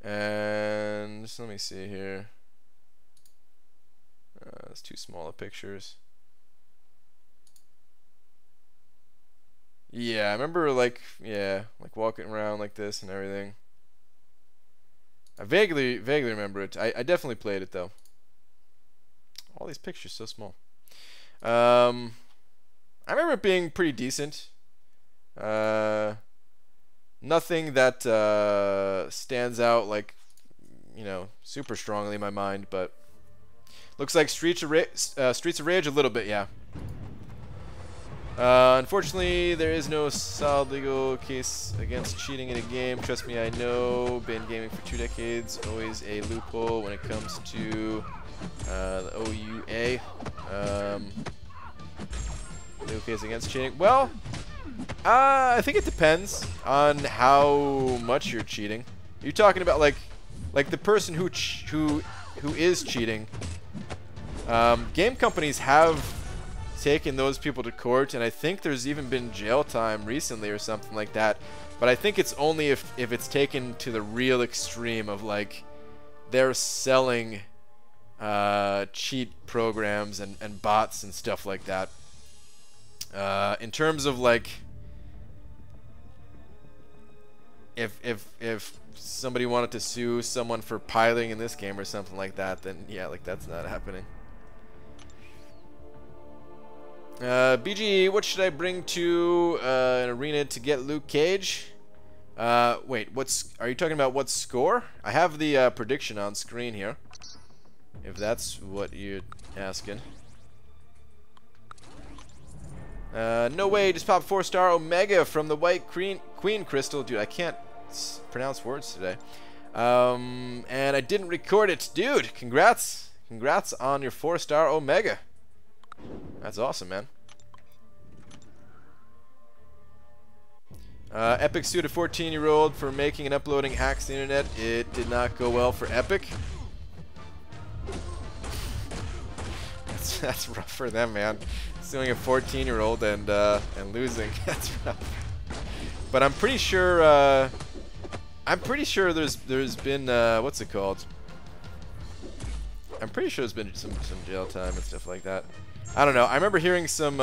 and just let me see here. It's too small of pictures. Yeah, I remember like walking around like this and everything. I vaguely remember it. I definitely played it though. All these pictures so small. I remember it being pretty decent. Nothing that stands out like, you know, super strongly in my mind, but looks like Streets of Rage a little bit, yeah. Unfortunately, there is no solid legal case against cheating in a game. Trust me, I know. Been gaming for 2 decades. Always a loophole when it comes to the OUA. Legal case against cheating. Well, I think it depends on how much you're cheating. You're talking about like the person who is cheating. Game companies have taken those people to court, and I think there's even been jail time recently or something like that. But I think it's only if it's taken to the real extreme of like they're selling cheat programs and bots and stuff like that. In terms of like if somebody wanted to sue someone for piloting in this game or something like that, then yeah, like that's not happening. BG, what should I bring to an arena to get Luke Cage? Wait, are you talking about what score? I have the prediction on screen here, if that's what you're asking. No way, just popped 4-star Omega from the White Queen Crystal. Dude, I can't pronounce words today. And I didn't record it. Dude, congrats. Congrats on your 4-star Omega. That's awesome, man. Epic sued a 14-year-old for making and uploading hacks to the internet. It did not go well for Epic. That's rough for them, man. Suing a 14-year-old and losing. That's rough. But I'm pretty sure there's been what's it called? I'm pretty sure there's been some jail time and stuff like that. I don't know. I remember hearing some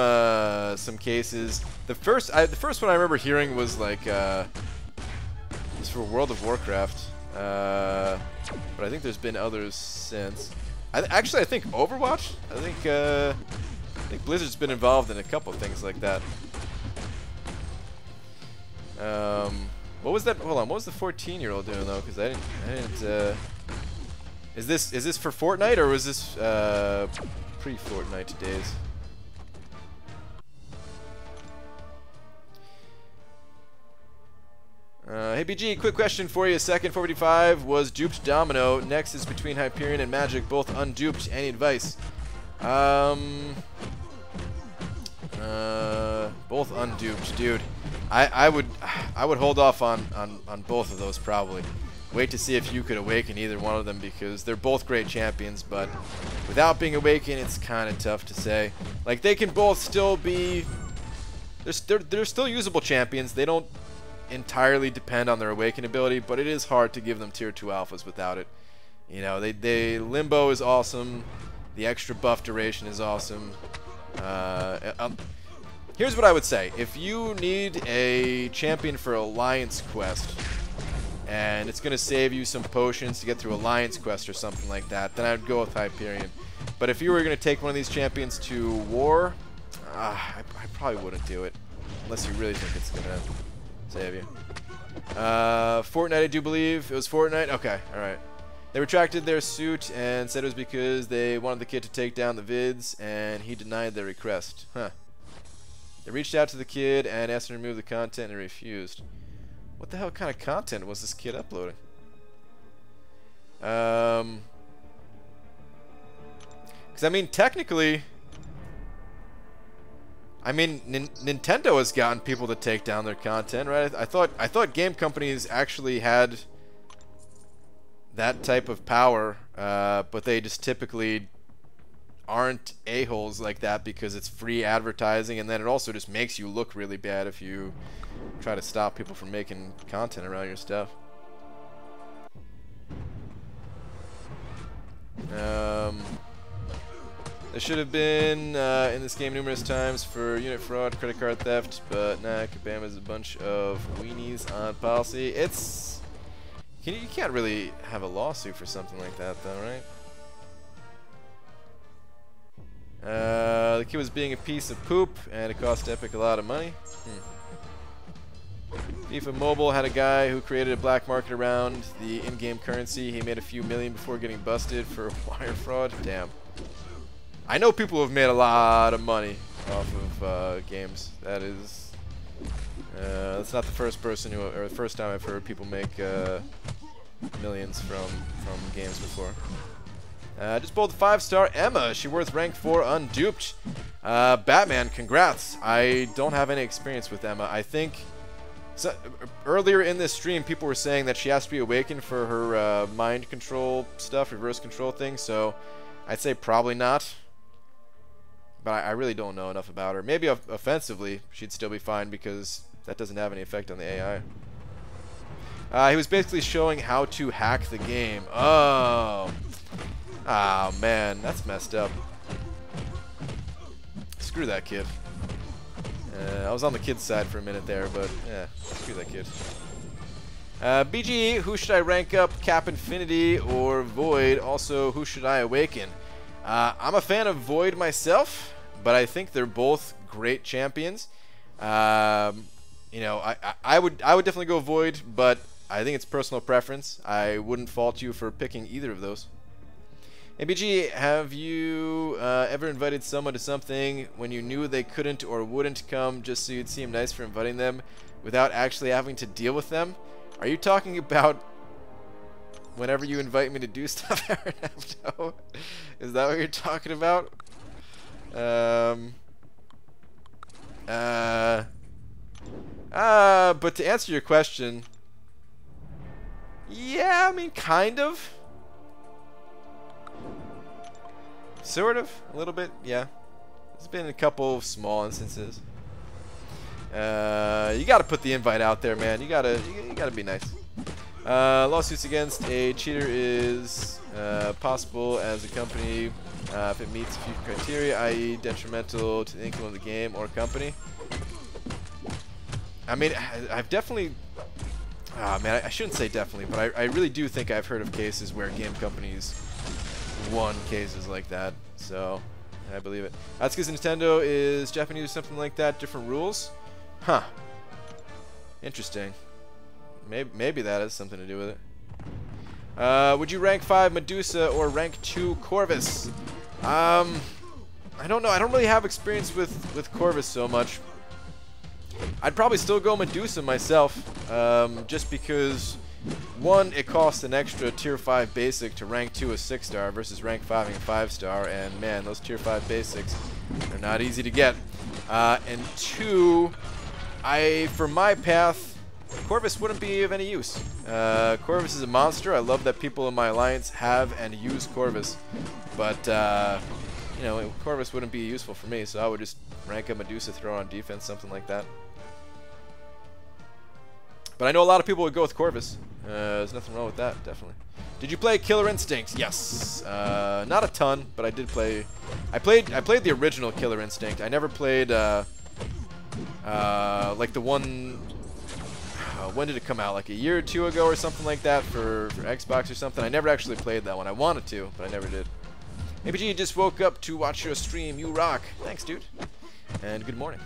cases. The first one I remember hearing was like was for World of Warcraft. But I think there's been others since. Actually, I think Overwatch. I think Blizzard's been involved in a couple things like that. What was that? Hold on. What was the 14-year-old doing though? Because I didn't. Is this for Fortnite or was this pre-Fortnite days? Hey BG, quick question for you. Second 455 was duped Domino. Next is between Hyperion and Magic, both unduped. Any advice? Both unduped, dude. I would hold off on both of those probably. Wait to see if you could awaken either one of them because they're both great champions, but without being awakened, it's kind of tough to say. Like they can both still be, they're still usable champions. They don't entirely depend on their awaken ability, but it is hard to give them tier 2 alphas without it. You know, they Limbo is awesome. The extra buff duration is awesome. Here's what I would say. If you need a champion for Alliance Quest, and it's going to save you some potions to get through Alliance Quest or something like that, then I'd go with Hyperion. But if you were going to take one of these champions to War, I probably wouldn't do it. Unless you really think it's going to save you. Fortnite, I do believe. It was Fortnite? Okay, alright. They retracted their suit and said it was because they wanted the kid to take down the vids, and he denied their request. Huh. They reached out to the kid and asked him to remove the content and refused. What the hell kind of content was this kid uploading? Because I mean, technically, Nintendo has gotten people to take down their content, right? I thought game companies actually had that type of power, but they just typically aren't a-holes like that because it's free advertising, and then it also just makes you look really bad if you try to stop people from making content around your stuff. There should have been in this game numerous times for unit fraud, credit card theft, but nah, Kabam is a bunch of weenies on policy. It's... You can't really have a lawsuit for something like that, though, right? The kid was being a piece of poop, and it cost Epic a lot of money. FIFA Mobile had a guy who created a black market around the in-game currency. He made a few million before getting busted for wire fraud. Damn. I know people who have made a lot of money off of games. That is... that's not the first person or the first time I've heard people make millions from games before. Just bowled the 5-star Emma. She worth rank 4 unduped. Batman, congrats. I don't have any experience with Emma. I think so, earlier in this stream people were saying that she has to be awakened for her mind control stuff, reverse control thing, so I'd say probably not. But I really don't know enough about her. Maybe offensively she'd still be fine because that doesn't have any effect on the AI. He was basically showing how to hack the game. Oh man, that's messed up. Screw that kid. I was on the kid's side for a minute there, but yeah, screw that kid. BG, who should I rank up? Cap Infinity or Void? Also, who should I awaken? I'm a fan of Void myself, but I think they're both great champions. You know, I would definitely go Void, but I think it's personal preference. I wouldn't fault you for picking either of those. ABG, have you ever invited someone to something when you knew they couldn't or wouldn't come just so you'd seem nice for inviting them without actually having to deal with them? Are you talking about whenever you invite me to do stuff, Aaron? Is that what you're talking about? But to answer your question, yeah, I mean, kind of. Sort of, a little bit, yeah. There's been a couple of small instances. You gotta put the invite out there, man. You gotta be nice. Lawsuits against a cheater is possible as a company if it meets a few criteria, i.e. detrimental to the income of the game or company. I mean, I've definitely... man, I shouldn't say definitely, but I really do think I've heard of cases where game companies won cases like that, so I believe it. That's because Nintendo is Japanese or something like that, different rules? Huh. Interesting. Maybe that has something to do with it. Would you rank 5 Medusa or rank 2 Corvus? I don't know. I don't really have experience with Corvus so much. I'd probably still go Medusa myself, just because, one, it costs an extra tier 5 basic to rank 2 a 6-star versus rank 5 a 5-star, and man, those tier 5 basics are not easy to get. And two, for my path, Corvus wouldn't be of any use. Corvus is a monster. I love that people in my alliance have and use Corvus, but you know, Corvus wouldn't be useful for me, so I would just rank a Medusa, throw on defense, something like that. But I know a lot of people would go with Corvus. There's nothing wrong with that, definitely. Did you play Killer Instinct? Yes. Not a ton, but I did play. I played the original Killer Instinct. I never played like the one. When did it come out? Like a year or two ago or something like that for Xbox or something. I never actually played that one. I wanted to, but I never did. APG just woke up to watch your stream. You rock. Thanks, dude. And good morning.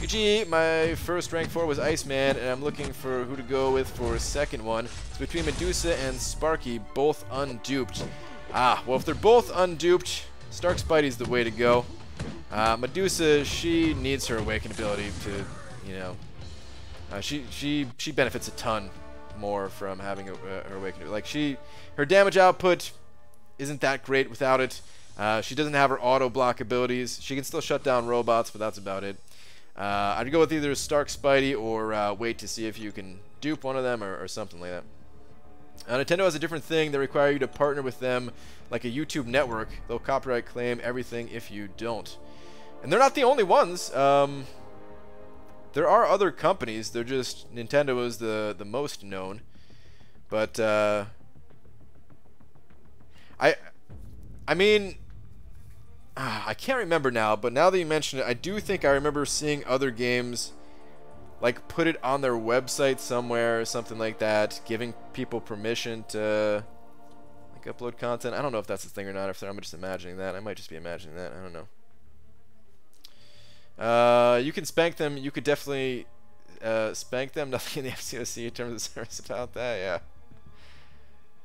PG, my first rank 4 was Iceman, and I'm looking for who to go with for a second one. It's between Medusa and Sparky, both unduped. Well, if they're both unduped, Stark Spidey's the way to go. Medusa, she needs her awaken ability to, you know, she benefits a ton more from having her awaken. Like her damage output isn't that great without it. She doesn't have her auto block abilities. She can still shut down robots, but that's about it. I'd go with either Stark Spidey or wait to see if you can dupe one of them or something like that. Nintendo has a different thing. They require you to partner with them like a YouTube network. They'll copyright claim everything if you don't. And they're not the only ones. There are other companies. They're just Nintendo is the most known. But I mean, I can't remember now. But now that you mention it, I do think I remember seeing other games like put it on their website somewhere or something like that, giving people permission to like upload content. I don't know if that's a thing or not. If I'm just imagining that, I might just be imagining that. I don't know. You can spank them. You could definitely spank them. Nothing in the FCOC in terms of service about that.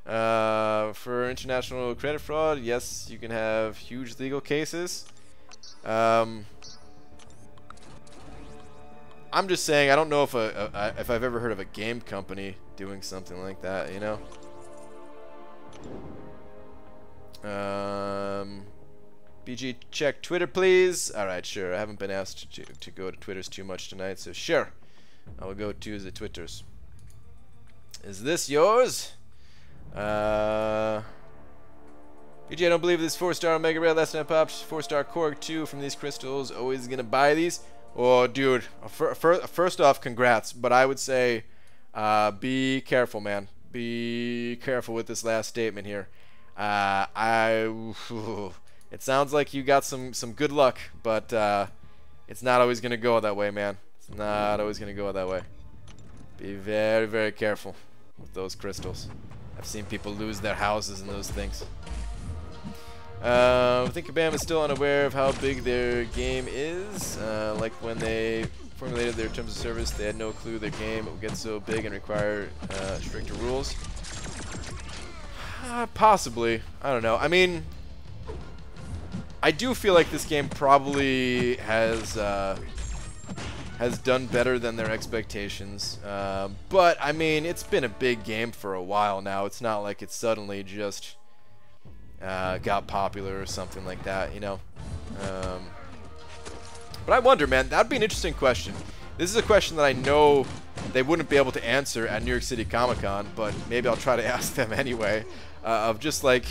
Yeah. For international credit fraud, yes, you can have huge legal cases. I'm just saying, I don't know if if I've ever heard of a game company doing something like that, you know. BG, check Twitter, please. All right, sure. I haven't been asked to go to Twitters too much tonight, so sure, I will go to the Twitters. Is this yours? BG, I don't believe this 4-star Omega Red last time popped. 4-star Korg 2 from these crystals. Always gonna buy these. Oh, dude. First off, congrats. But I would say, be careful, man. Be careful with this last statement here. It sounds like you got some good luck, but it's not always gonna go that way, man. It's not always gonna go that way. Be very, very careful with those crystals. I've seen people lose their houses and those things. I think Kabam is still unaware of how big their game is. Like when they formulated their terms of service, they had no clue their game would get so big and require stricter rules. Possibly. I don't know. I mean, I do feel like this game probably has done better than their expectations. But, I mean, it's been a big game for a while now. It's not like it suddenly just got popular or something like that, you know. But I wonder, man, that'd be an interesting question. This is a question that I know they wouldn't be able to answer at New York City Comic Con, but maybe I'll try to ask them anyway. Of just like,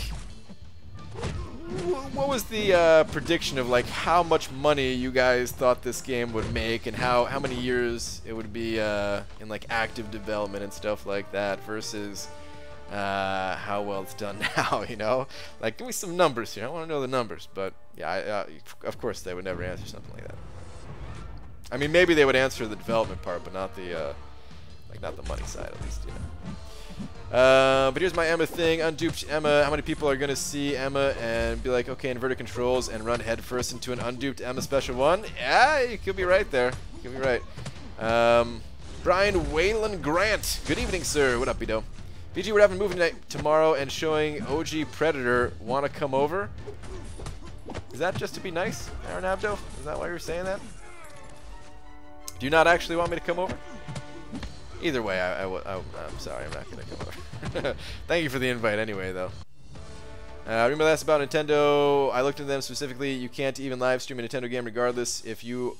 what was the prediction of like how much money you guys thought this game would make, and how many years it would be in like active development and stuff like that versus how well it's done now, you know? Like, give me some numbers here. I want to know the numbers. But yeah, of course they would never answer something like that. I mean, maybe they would answer the development part, but not the not the money side, at least, you know. But here's my Emma thing. Unduped Emma. How many people are gonna see Emma and be like, okay, inverted controls, and run headfirst into an unduped Emma special one? Yeah, you could be right there. You could be right. Brian Wayland Grant. Good evening, sir. What up, Bido? BG, we're having movie night tomorrow and showing OG Predator. Want to come over? Is that just to be nice, Aaron Abdo? Is that why you're saying that? Do you not actually want me to come over? Either way, I'm sorry, I'm not going to come over. Thank you for the invite anyway, though. Remember last about Nintendo, I looked into them specifically. You can't even live stream a Nintendo game regardless if you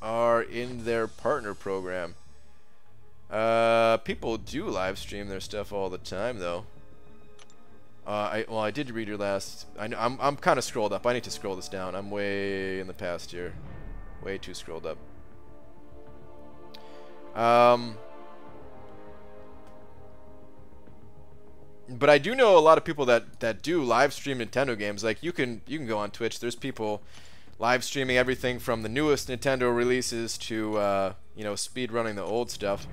are in their partner program. People do live stream their stuff all the time, though. Well, I did read your last. I'm kind of scrolled up. I need to scroll this down. I'm way in the past here, way too scrolled up. But I do know a lot of people that do live stream Nintendo games. Like you can go on Twitch. There's people live streaming everything from the newest Nintendo releases to you know, speed running the old stuff.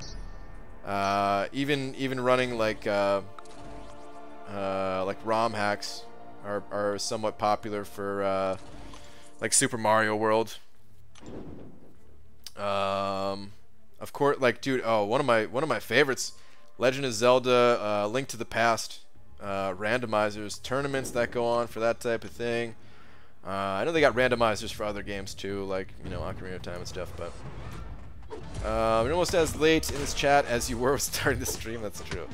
Even running like ROM hacks are somewhat popular for like Super Mario World. Of course, like, dude, one of my favorites, Legend of Zelda, Link to the Past, randomizers, tournaments that go on for that type of thing. I know they got randomizers for other games too, like, you know, Ocarina of Time and stuff, but you're almost as late in this chat as you were starting the stream. That's true.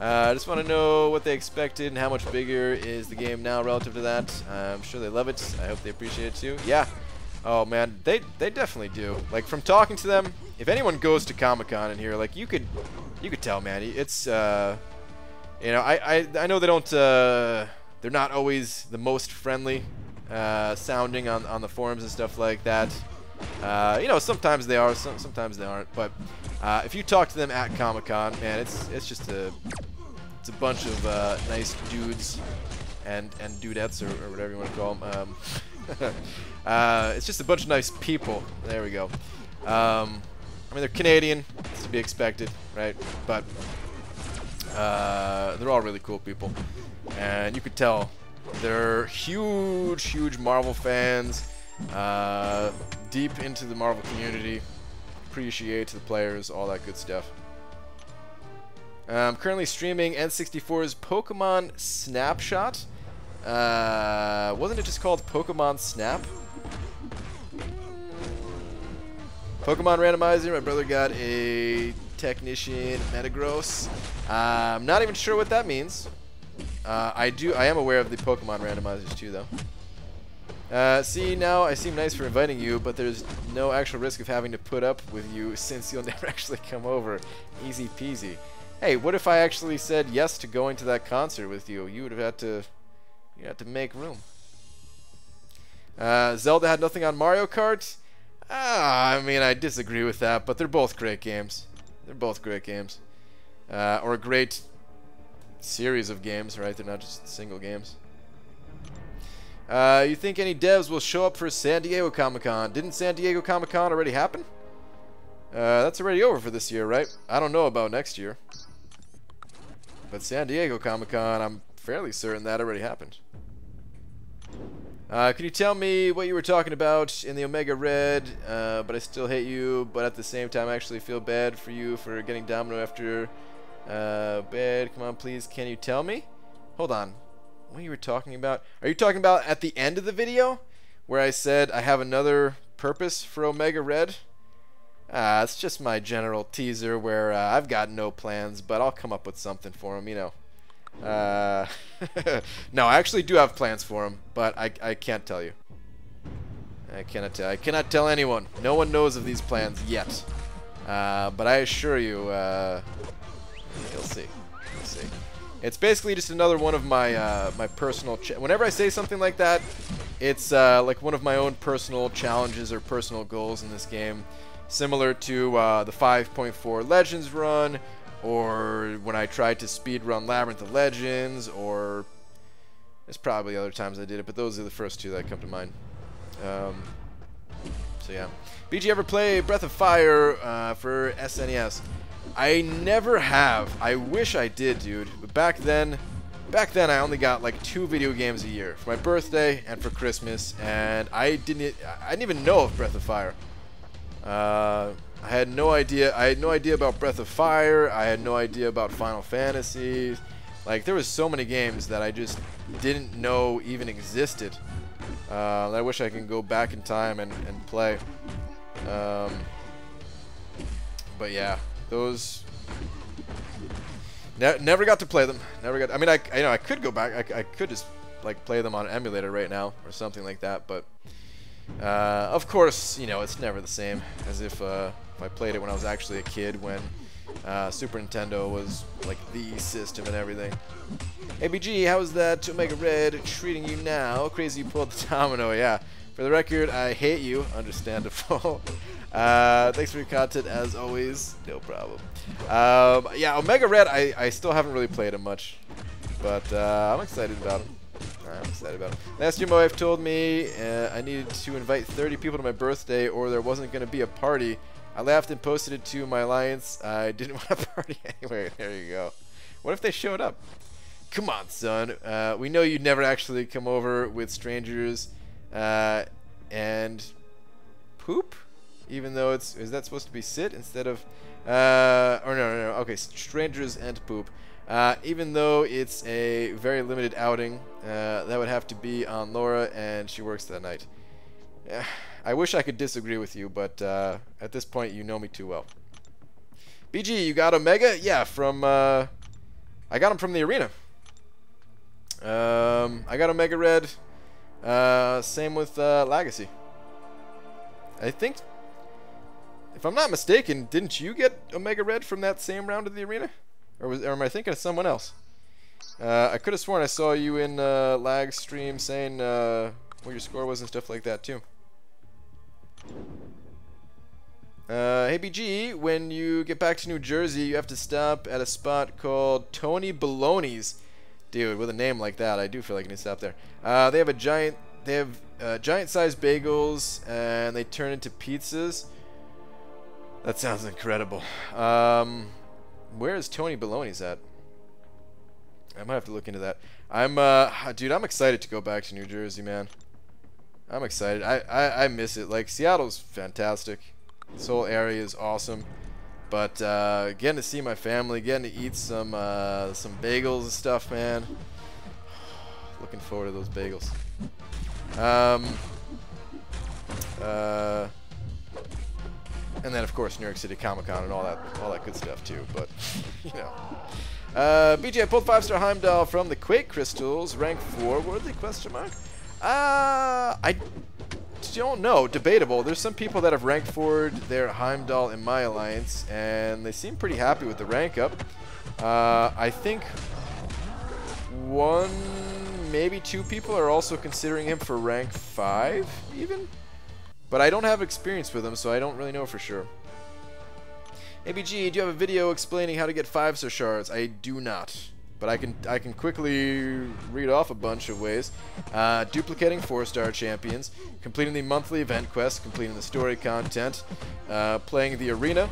I just want to know what they expected and how much bigger is the game now relative to that. I'm sure they love it. I hope they appreciate it too. Yeah. Oh man, they definitely do. Like, from talking to them, if anyone goes to Comic-Con in here, like, you could tell, man. It's you know, I know they don't they're not always the most friendly sounding on the forums and stuff like that. You know, sometimes they are, sometimes they aren't. But if you talk to them at Comic-Con, man, it's just a bunch of nice dudes and dudettes or whatever you want to call them. It's just a bunch of nice people. There we go. I mean, they're Canadian, it's to be expected, right? But they're all really cool people, and you could tell they're huge Marvel fans, deep into the Marvel community, appreciate the players, all that good stuff. I'm currently streaming N64's Pokemon Snapshot. Wasn't it just called Pokemon Snap? Pokemon Randomizer, my brother got a Technician Metagross. I'm not even sure what that means. I am aware of the Pokemon Randomizers too, though. See, now I seem nice for inviting you, but there's no actual risk of having to put up with you since you'll never actually come over. Easy peasy. Hey, what if I actually said yes to going to that concert with you? You would have had to, you had to make room. Zelda had nothing on Mario Kart? I mean, I disagree with that, but they're both great games. They're both great games. Or a great series of games, right? They're not just single games. You think any devs will show up for San Diego Comic-Con? Didn't San Diego Comic-Con already happen? That's already over for this year, right? I don't know about next year. But San Diego Comic-Con, I'm fairly certain that already happened. Can you tell me what you were talking about in the Omega Red, but I still hate you, but at the same time I actually feel bad for you for getting Domino after bed. Come on, please, can you tell me? Hold on. What you were talking about? Are you talking about at the end of the video where I said I have another purpose for Omega Red? It's just my general teaser where I've got no plans, but I'll come up with something for him, you know. No, I actually do have plans for him, but I can't tell you. I cannot tell anyone. No one knows of these plans yet. But I assure you, you'll see. You'll see. It's basically just another one of my my personal. Whenever I say something like that, it's like one of my own personal challenges or personal goals in this game, similar to the 5.4 Legends run, or when I tried to speedrun Labyrinth of Legends, or there's probably other times I did it, but those are the first two that come to mind. So yeah. BG, ever play Breath of Fire for SNES? I never have. I wish I did, dude. But back then I only got like 2 video games a year, for my birthday and for Christmas, and I didn't even know of Breath of Fire. I had no idea. I had no idea about Breath of Fire. I had no idea about Final Fantasy. Like, there was so many games that I just didn't know even existed. I wish I can go back in time and play. But yeah, those never got to play them. Never got. I mean, I could go back. I could just like play them on an emulator right now or something like that. But of course, you know, it's never the same as if I played it when I was actually a kid, when Super Nintendo was like the system and everything. ABG, how's that Omega Red treating you now? Crazy you pulled the Domino. Yeah. For the record, I hate you. Understandable. Thanks for your content as always. No problem. Yeah, Omega Red, I still haven't really played him much, but I'm excited about him. Last year my wife told me I needed to invite 30 people to my birthday or there wasn't going to be a party. I laughed and posted it to my alliance. I didn't want a party anyway. There you go. What if they showed up? Come on, son. We know you'd never actually come over with strangers and poop, even though is that supposed to be sit instead of or no, okay, strangers and poop. Even though it's a very limited outing, that would have to be on Laura, and she works that night. I wish I could disagree with you, but at this point, you know me too well. BG, you got Omega? Yeah, from I got him from the arena. I got Omega Red. Same with Legacy. I think, if I'm not mistaken, didn't you get Omega Red from that same round of the arena? Or am I thinking of someone else? I could have sworn I saw you in Lag stream saying what your score was and stuff like that too. Hey BG, when you get back to New Jersey, you have to stop at a spot called Tony Baloney's. Dude, with a name like that, I do feel like I need to stop there. They have giant-sized bagels, and they turn into pizzas. That sounds incredible. Where is Tony Baloney's at? I might have to look into that. Dude, I'm excited to go back to New Jersey, man. I'm excited. I miss it. Like, Seattle's fantastic. This whole area is awesome. But getting to see my family, getting to eat some bagels and stuff, man. Looking forward to those bagels. And then of course New York City Comic Con and all that good stuff too. But you know, BJ, I pulled 5-star Heimdall from the Quake Crystals, rank 4 worthy question mark. I don't know, debatable. There's some people that have rank 4'd their Heimdall in my alliance, and they seem pretty happy with the rank up. I think one, maybe 2 people are also considering him for rank 5 even, but I don't have experience with him, so I don't really know for sure. ABG, do you have a video explaining how to get 5-star shards? I do not, but I can quickly read off a bunch of ways. Duplicating 4-star champions, completing the monthly event quest, completing the story content, playing the arena,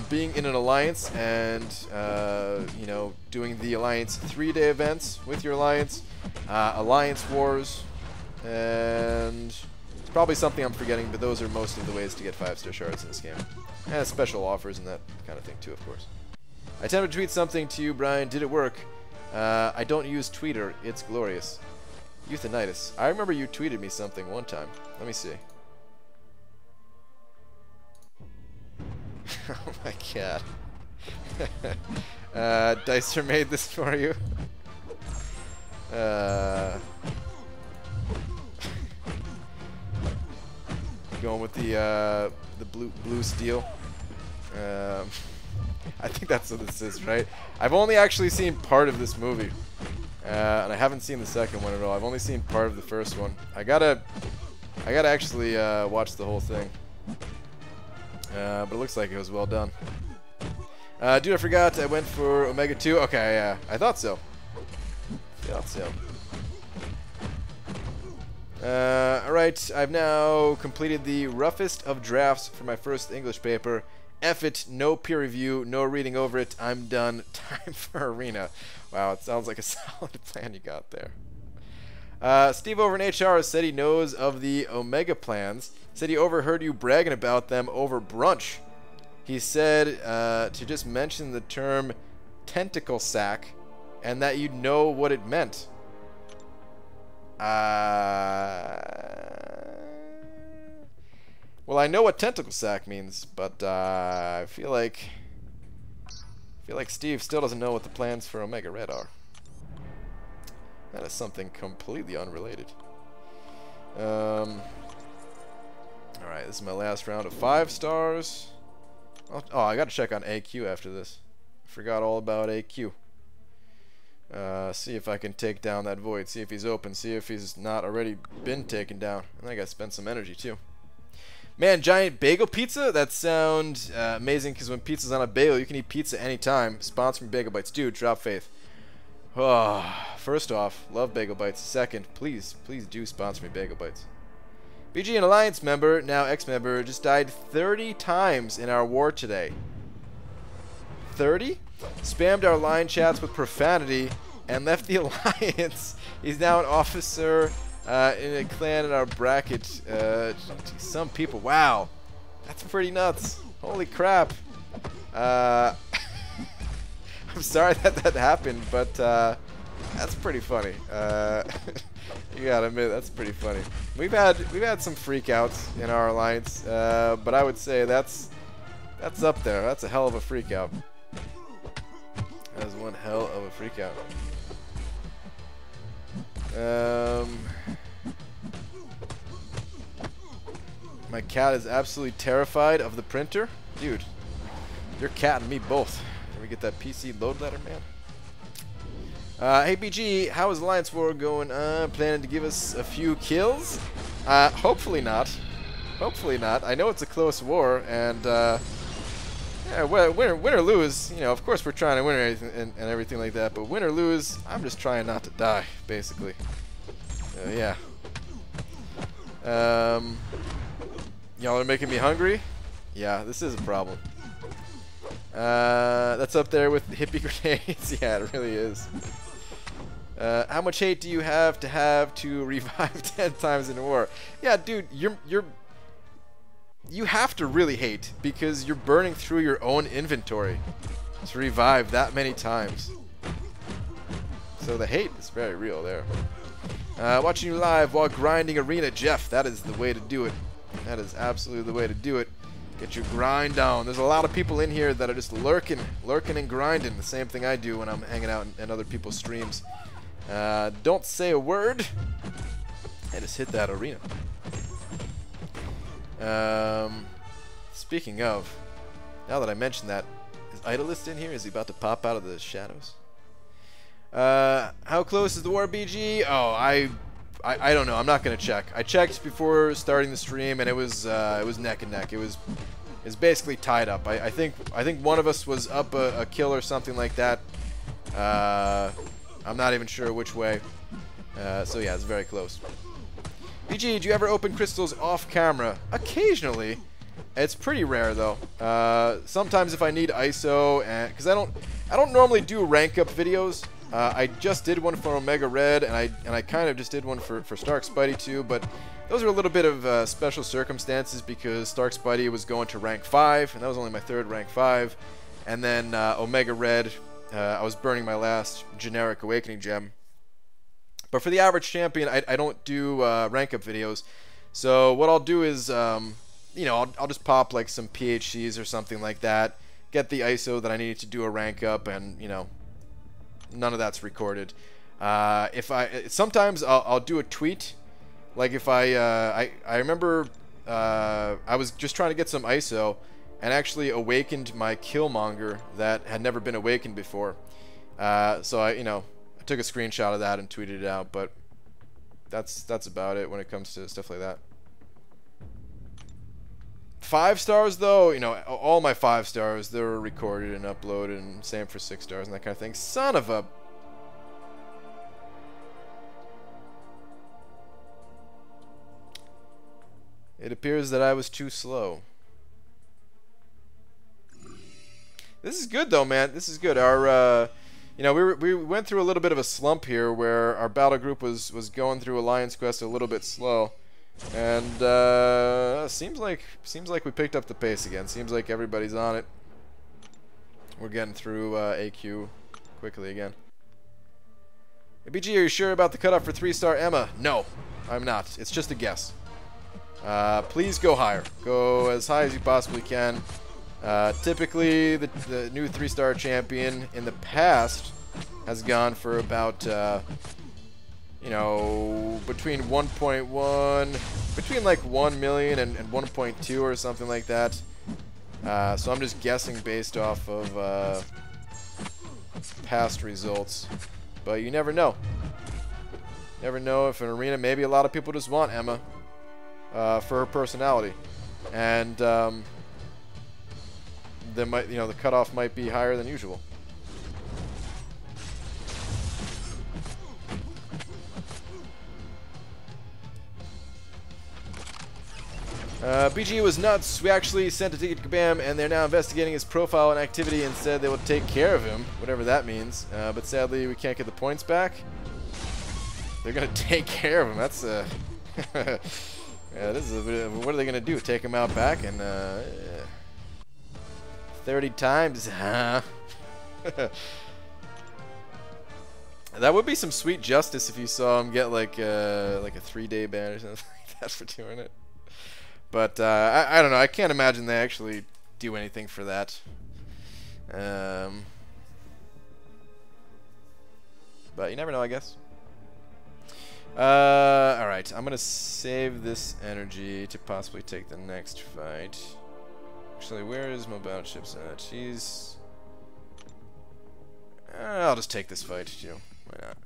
being in an alliance, and you know, doing the alliance 3-day events with your alliance, alliance wars, and it's probably something I'm forgetting, but those are most of the ways to get 5-star shards in this game. And special offers and that kind of thing too, of course. I attempted to tweet something to you, Brian. Did it work? I don't use Tweeter. It's glorious. Euthanitis. I remember you tweeted me something one time. Let me see. Oh my god. Dicer made this for you. Going with the blue steel. I think that's what this is, right? I've only actually seen part of this movie, and I haven't seen the second one at all. I've only seen part of the first one. I gotta actually watch the whole thing. But it looks like it was well done. Dude, I forgot I went for Omega 2. Okay, yeah, I thought so. Alright, I've now completed the roughest of drafts for my first English paper. F it, no peer review, no reading over it, I'm done. Time for arena. Wow, it sounds like a solid plan you got there. Steve over in HR said he knows of the Omega plans. Said he overheard you bragging about them over brunch. He said to just mention the term tentacle sack and that you'd know what it meant. Well, I know what tentacle sack means, but I feel like Steve still doesn't know what the plans for Omega Red are. That is something completely unrelated. Alright, this is my last round of 5 stars. Oh, I gotta check on AQ after this. I forgot all about AQ. See if I can take down that void. See if he's open. See if he's not already been taken down. And I gotta spend some energy too. Man, giant bagel pizza? That sounds amazing, because when pizza's on a bagel, you can eat pizza anytime. Sponsored from Bagel Bites. Dude, drop faith. Oh, first off, love Bagel Bites. Second, please do sponsor me Bagel Bites. BG, an Alliance member, now ex-member, just died 30 times in our war today. 30? Spammed our line chats with profanity and left the Alliance. He's now an officer in a clan in our bracket. Some people, wow, that's pretty nuts. Holy crap. I'm sorry that that happened, but that's pretty funny. You gotta admit, that's pretty funny. We've had some freakouts in our alliance, but I would say that's up there. That's a hell of a freakout. That was one hell of a freakout. My cat is absolutely terrified of the printer. Dude, your cat and me both. Can we get that PC load letter, man? Hey BG, how is Alliance War going? Planning to give us a few kills? Hopefully not. Hopefully not. I know it's a close war, and yeah, win or lose, you know, of course we're trying to win and everything like that, but win or lose, I'm just trying not to die, basically. Yeah. Y'all are making me hungry? Yeah, this is a problem. That's up there with hippie grenades. Yeah, it really is. How much hate do you have to revive 10 times in a war? Yeah, dude, you have to really hate because you're burning through your own inventory to revive that many times. So the hate is very real there. Watching you live while grinding arena, Jeff. That is the way to do it. That is absolutely the way to do it. Get your grind down. There's a lot of people in here that are just lurking and grinding. The same thing I do when I'm hanging out in other people's streams. Don't say a word. I just hit that arena. Speaking of, now that I mentioned that, is Idolist in here? Is he about to pop out of the shadows? How close is the war, BG? Oh, I don't know. I'm not gonna check. I checked before starting the stream, and it was neck and neck. It was basically tied up. I think one of us was up a kill or something like that. I'm not even sure which way. So yeah, it's very close. BG, do you ever open crystals off camera? Occasionally. It's pretty rare though. Sometimes if I need ISO, and because I don't normally do rank up videos. I just did one for Omega Red, and I kind of just did one for Stark Spidey too, but those are a little bit of special circumstances because Stark Spidey was going to rank 5, and that was only my 3rd rank 5, and then Omega Red, I was burning my last generic Awakening Gem. But for the average champion, I don't do rank up videos, so what I'll do is, you know, I'll just pop like some PHCs or something like that, get the ISO that I need to do a rank up, and you know, none of that's recorded. Sometimes I'll do a tweet, like if I remember I was just trying to get some ISO and actually awakened my Killmonger that had never been awakened before. So I took a screenshot of that and tweeted it out, but that's about it when it comes to stuff like that. 5 stars though, you know, all my 5 stars, they were recorded and uploaded, and same for 6 stars and that kind of thing. Son of a... It appears that I was too slow. This is good though, man. This is good. Our, you know, we went through a little bit of a slump here where our battle group was going through Alliance Quest a little bit slow. And seems like we picked up the pace again. Seems like everybody's on it. We're getting through AQ quickly again. Hey, BG, are you sure about the cutoff for 3-star Emma? No, I'm not. It's just a guess. Please go higher. Go as high as you possibly can. Typically, the new 3-star champion in the past has gone for about you know, between 1.1, between like 1 million and 1.2 or something like that. So I'm just guessing based off of past results. But you never know. Never know if an arena, maybe a lot of people just want Emma for her personality. And they might, you know, the cutoff might be higher than usual. BG was nuts. We actually sent a ticket to Kabam, and they're now investigating his profile and activity and said they will take care of him, whatever that means. But sadly, we can't get the points back. They're gonna take care of him. That's yeah, this is a bit of, what are they gonna do? Take him out back and 30 times? Huh? That would be some sweet justice if you saw him get like a 3-day ban or something like that for doing it. But I don't know. I can't imagine they actually do anything for that. But you never know, I guess. Alright, I'm gonna save this energy to possibly take the next fight. Actually, where is my battleships at? She's... I'll just take this fight, you know. Why not?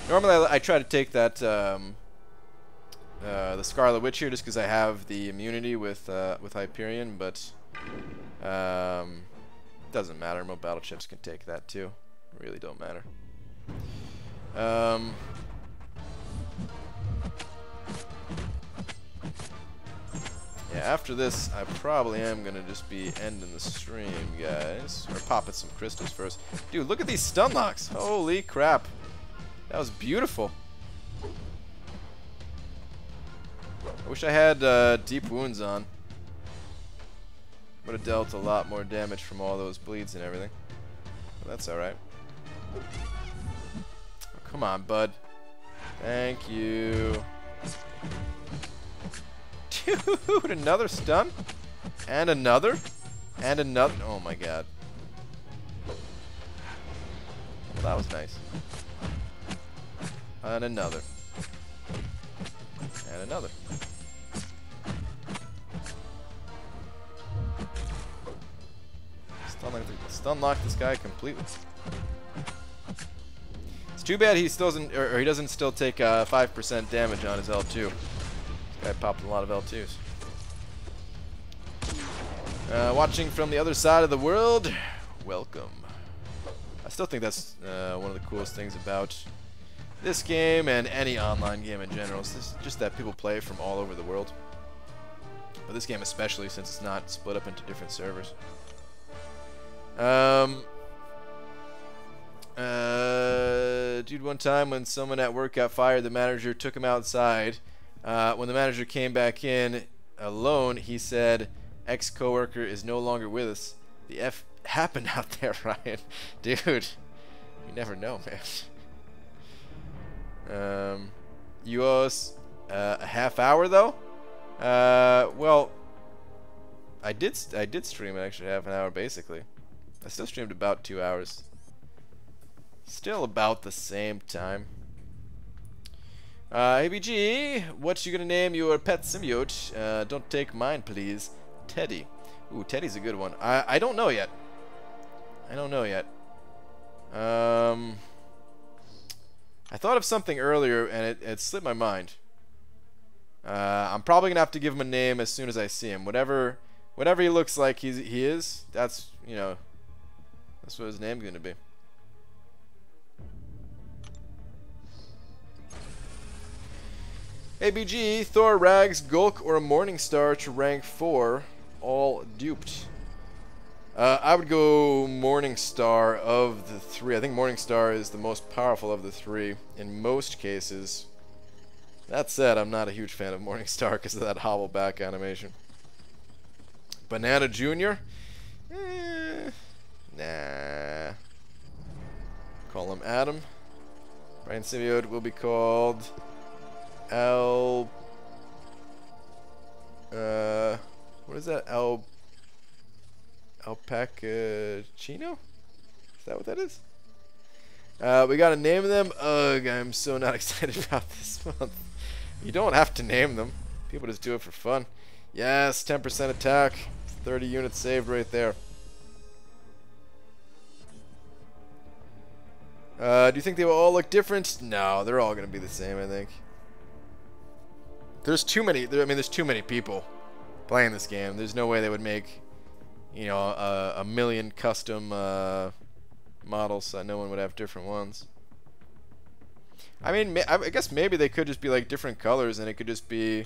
Normally, I try to take that, the Scarlet Witch here just because I have the immunity with Hyperion, but doesn't matter. Most battleships can take that too. Really don't matter. Yeah, after this, I probably am gonna just be ending the stream, guys. Or popping some crystals first. Dude, look at these stun locks. Holy crap. That was beautiful. I wish I had deep wounds on. Would have dealt a lot more damage from all those bleeds and everything. But that's alright. Oh, come on, bud. Thank you. Dude, another stun? And another? And another? Oh my god. Well, that was nice. And another. And another. Stun lock this guy completely. It's too bad he still doesn't, or he doesn't still take 5% damage on his L2. This guy popped a lot of L2s. Watching from the other side of the world, welcome. I still think that's one of the coolest things about this game and any online game in general. It's just that people play from all over the world. But this game especially, since it's not split up into different servers. Dude, one time when someone at work got fired, the manager took him outside. When the manager came back in alone, he said, "Ex-coworker is no longer with us." The F happened out there, Ryan. Dude, you never know, man. You owe us a half hour, though? Well, I did stream an extra half an hour, basically. I still streamed about 2 hours. Still about the same time. ABG, what you gonna name your pet symbiote? Don't take mine, please. Teddy. Ooh, Teddy's a good one. I don't know yet. I don't know yet. I thought of something earlier and it slipped my mind. I'm probably gonna have to give him a name as soon as I see him. Whatever he looks like he is, that's, you know, that's what his name's gonna be. ABG, Thor, Rags, Gulk, or a Morningstar to rank 4, all duped. I would go Morningstar of the 3. I think Morningstar is the most powerful of the 3 in most cases. That said, I'm not a huge fan of Morningstar because of that hobble back animation. Banana Jr.? Nah. Call him Adam. Brian Symbiote will be called what is that? Alpacachino? Is that what that is? We gotta name them. Ugh, I'm so not excited about this month. You don't have to name them. People just do it for fun. Yes, 10% attack. 30 units saved right there. Do you think they will all look different? No, they're all gonna be the same, I think. There's too many. There's too many people playing this game. There's no way they would make, you know, a million custom models so no one would have different ones. I mean, I guess maybe they could just be like different colors, and it could just be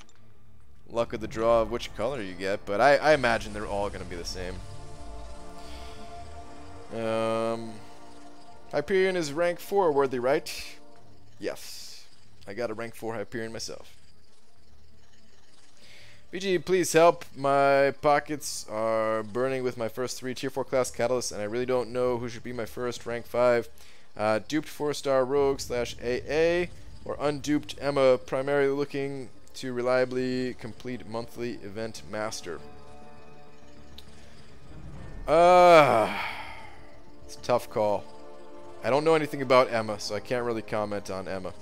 luck of the draw of which color you get. But I imagine they're all gonna be the same. Hyperion is rank 4 worthy, right? Yes, I got a rank 4 Hyperion myself. BG, please help. My pockets are burning with my first 3 tier 4 class catalysts, and I really don't know who should be my first rank 5. Duped 4-star rogue / AA, or unduped Emma, primarily looking to reliably complete monthly event master. It's a tough call. I don't know anything about Emma, so I can't really comment on Emma.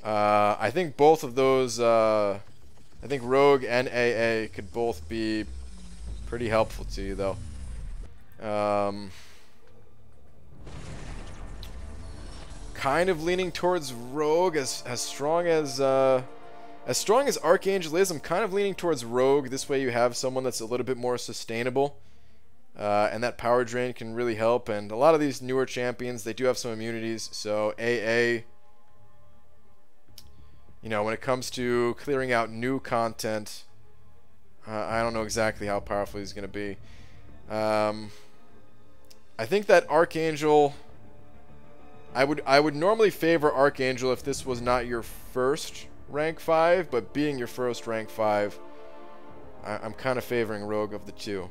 I think both of those, I think Rogue and AA could both be pretty helpful to you, though. Kind of leaning towards Rogue, as strong as Archangel is. I'm kind of leaning towards Rogue. This way you have someone that's a little bit more sustainable, and that power drain can really help. And a lot of these newer champions, they do have some immunities, so AA, you know, when it comes to clearing out new content, I don't know exactly how powerful he's going to be. I think that Archangel, I would normally favor Archangel if this was not your first rank 5, but being your first rank 5, I'm kind of favoring Rogue of the two.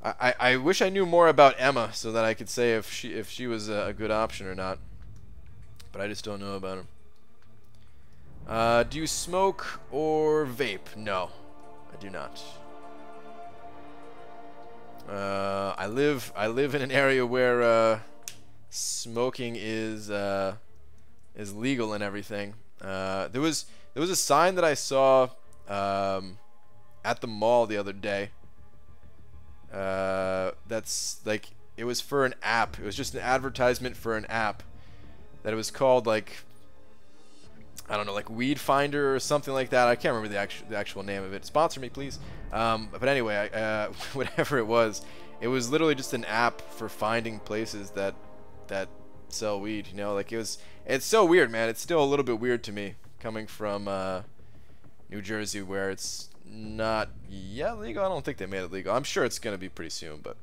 I wish I knew more about Emma so that I could say if she was a good option or not, but I just don't know about her. Do you smoke or vape? No, I do not. I live in an area where smoking is legal and everything. There was a sign that I saw at the mall the other day. That's like, it was for an app. It was just an advertisement for an app that it was called, like, I don't know, like Weed Finder or something like that. I can't remember the actual name of it. Sponsor me, please. But anyway, whatever it was literally just an app for finding places that sell weed. You know, like it's so weird, man. It's still a little bit weird to me coming from New Jersey, where it's not yet legal. I don't think they made it legal. I'm sure it's gonna be pretty soon, but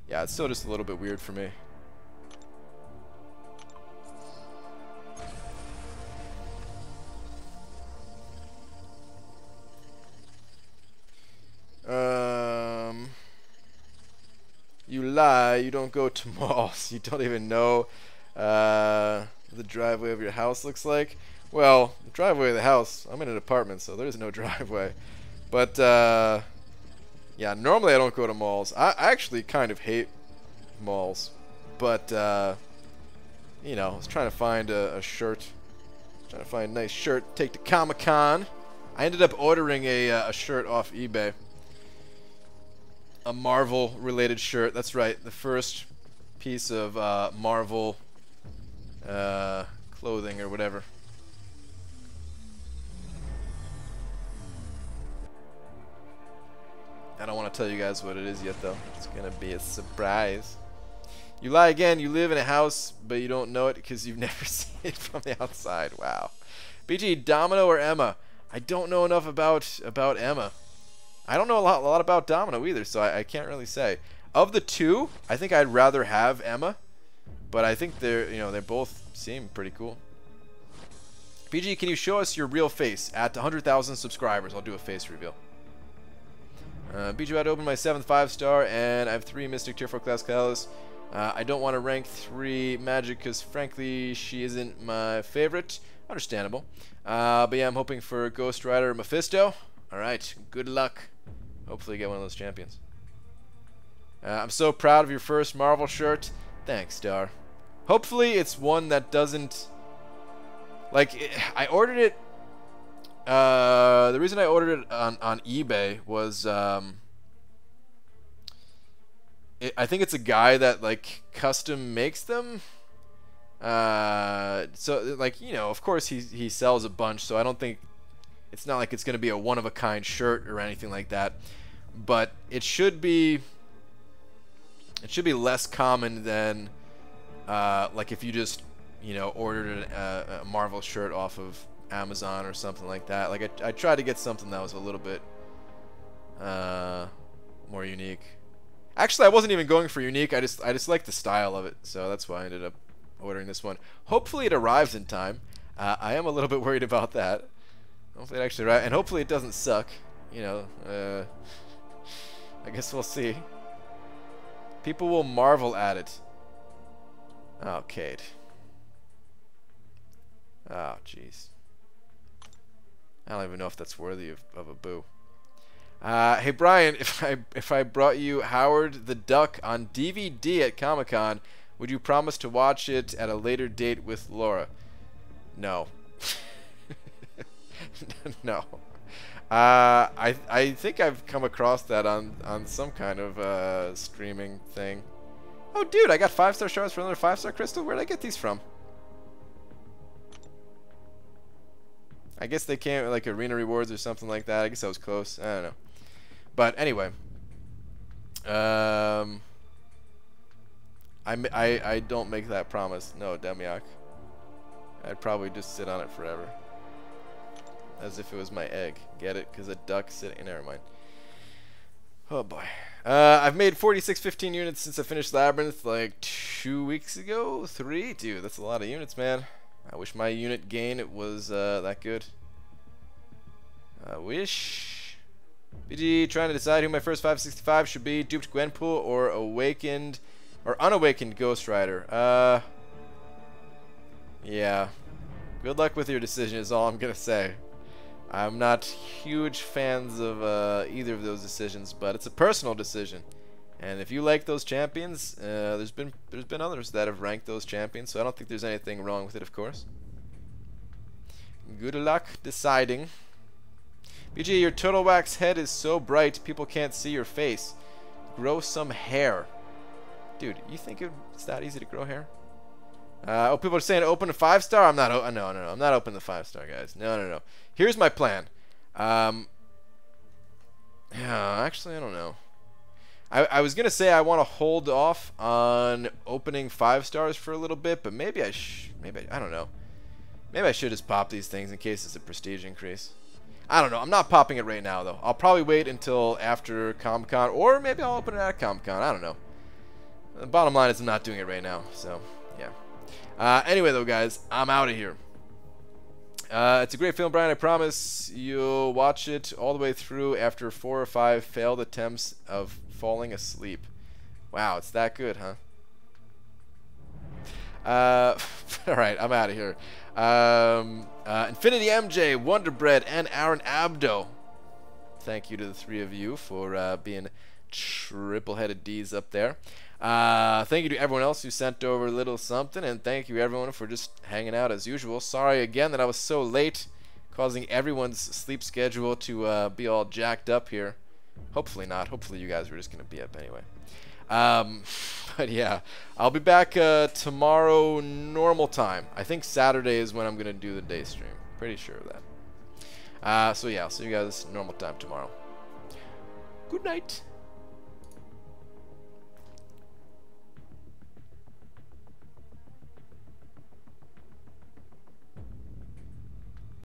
yeah, it's still just a little bit weird for me. You lie, you don't go to malls. You don't even know the driveway of your house looks like. Well, the driveway of the house, I'm in an apartment, so there's no driveway. But yeah, normally I don't go to malls. I actually kind of hate malls, but you know, I was trying to find a shirt, trying to find a nice shirt, take to Comic-Con. I ended up ordering a shirt off eBay. A Marvel-related shirt. That's right. The first piece of Marvel clothing or whatever. I don't want to tell you guys what it is yet, though. It's going to be a surprise. You lie again. You live in a house, but you don't know it because you've never seen it from the outside. Wow. BG, Domino or Emma? I don't know enough about Emma. I don't know a lot about Domino either, so I can't really say. Of the two, I think I'd rather have Emma, but I think they both seem pretty cool. BG, can you show us your real face at 100,000 subscribers? I'll do a face reveal. BG, I'd open my 7th 5-star, and I have 3 Mystic Tier 4 Class Catalyst. I don't want to rank 3 Magic because, frankly, she isn't my favorite. Understandable. But yeah, I'm hoping for Ghost Rider or Mephisto. Alright, good luck. Hopefully you get one of those champions. I'm so proud of your first Marvel shirt. Thanks, Star. Hopefully it's one that doesn't... Like, I ordered it... the reason I ordered it on eBay was... I think it's a guy that, like, custom makes them. So, like, you know, of course he sells a bunch, so I don't think... It's not like it's going to be a one-of-a-kind shirt or anything like that, but it should be less common than like if you just, you know, ordered a Marvel shirt off of Amazon or something like that. Like I tried to get something that was a little bit more unique. Actually, I wasn't even going for unique. I just like the style of it, so that's why I ended up ordering this one. Hopefully it arrives in time. I am a little bit worried about that. Hopefully it actually arrives, and hopefully it doesn't suck. You know, I guess we'll see. People will marvel at it. Oh, Cade. Oh, jeez. I don't even know if that's worthy of a boo. Hey Brian, if I brought you Howard the Duck on DVD at Comic-Con, would you promise to watch it at a later date with Laura? No. No. I think I've come across that on some kind of streaming thing. Oh, dude, I got 5-star shards for another 5-star crystal. Where'd I get these from? I guess they came like arena rewards or something like that. I guess I was close. I don't know. But anyway, I don't make that promise. No, Demiak. I'd probably just sit on it forever. As if it was my egg. Get it? Because a duck sitting... Never mind. Oh boy. I've made 4615 units since I finished Labyrinth like 2 weeks ago. 3? Dude, that's a lot of units, man. I wish my unit gain it was that good. I wish. BG trying to decide who my first 565 should be. Duped Gwenpool or awakened... Or unawakened Ghost Rider. Yeah. Good luck with your decision is all I'm gonna say. I'm not huge fans of either of those decisions, but it's a personal decision. And if you like those champions, there's been others that have ranked those champions, so I don't think there's anything wrong with it, of course. Good luck deciding. BG, your turtle wax head is so bright, people can't see your face. Grow some hair. Dude, you think it's that easy to grow hair? Oh, people are saying open a 5-star. I'm not. No, I'm not open the 5-star, guys. No. Here's my plan. Yeah, actually, I don't know. I was gonna say I want to hold off on opening 5-stars for a little bit, but maybe I don't know. Maybe I should just pop these things in case it's a prestige increase. I don't know. I'm not popping it right now though. I'll probably wait until after Comic-Con, or maybe I'll open it at Comic-Con. I don't know. The bottom line is I'm not doing it right now, so yeah. Anyway, though, guys, I'm out of here. It's a great film, Brian. I promise you'll watch it all the way through after 4 or 5 failed attempts of falling asleep. Wow, it's that good, huh? All right, I'm out of here. Infinity MJ, Wonder Bread, and Aaron Abdo. Thank you to the 3 of you for being triple-headed D's up there. Thank you to everyone else who sent over a little something, and thank you everyone for just hanging out as usual. Sorry again that I was so late, causing everyone's sleep schedule to be all jacked up here. Hopefully not. Hopefully you guys were just gonna be up anyway. But yeah, I'll be back tomorrow normal time. I think Saturday is when I'm gonna do the day stream. Pretty sure of that. So yeah, I'll see you guys normal time tomorrow. Good night.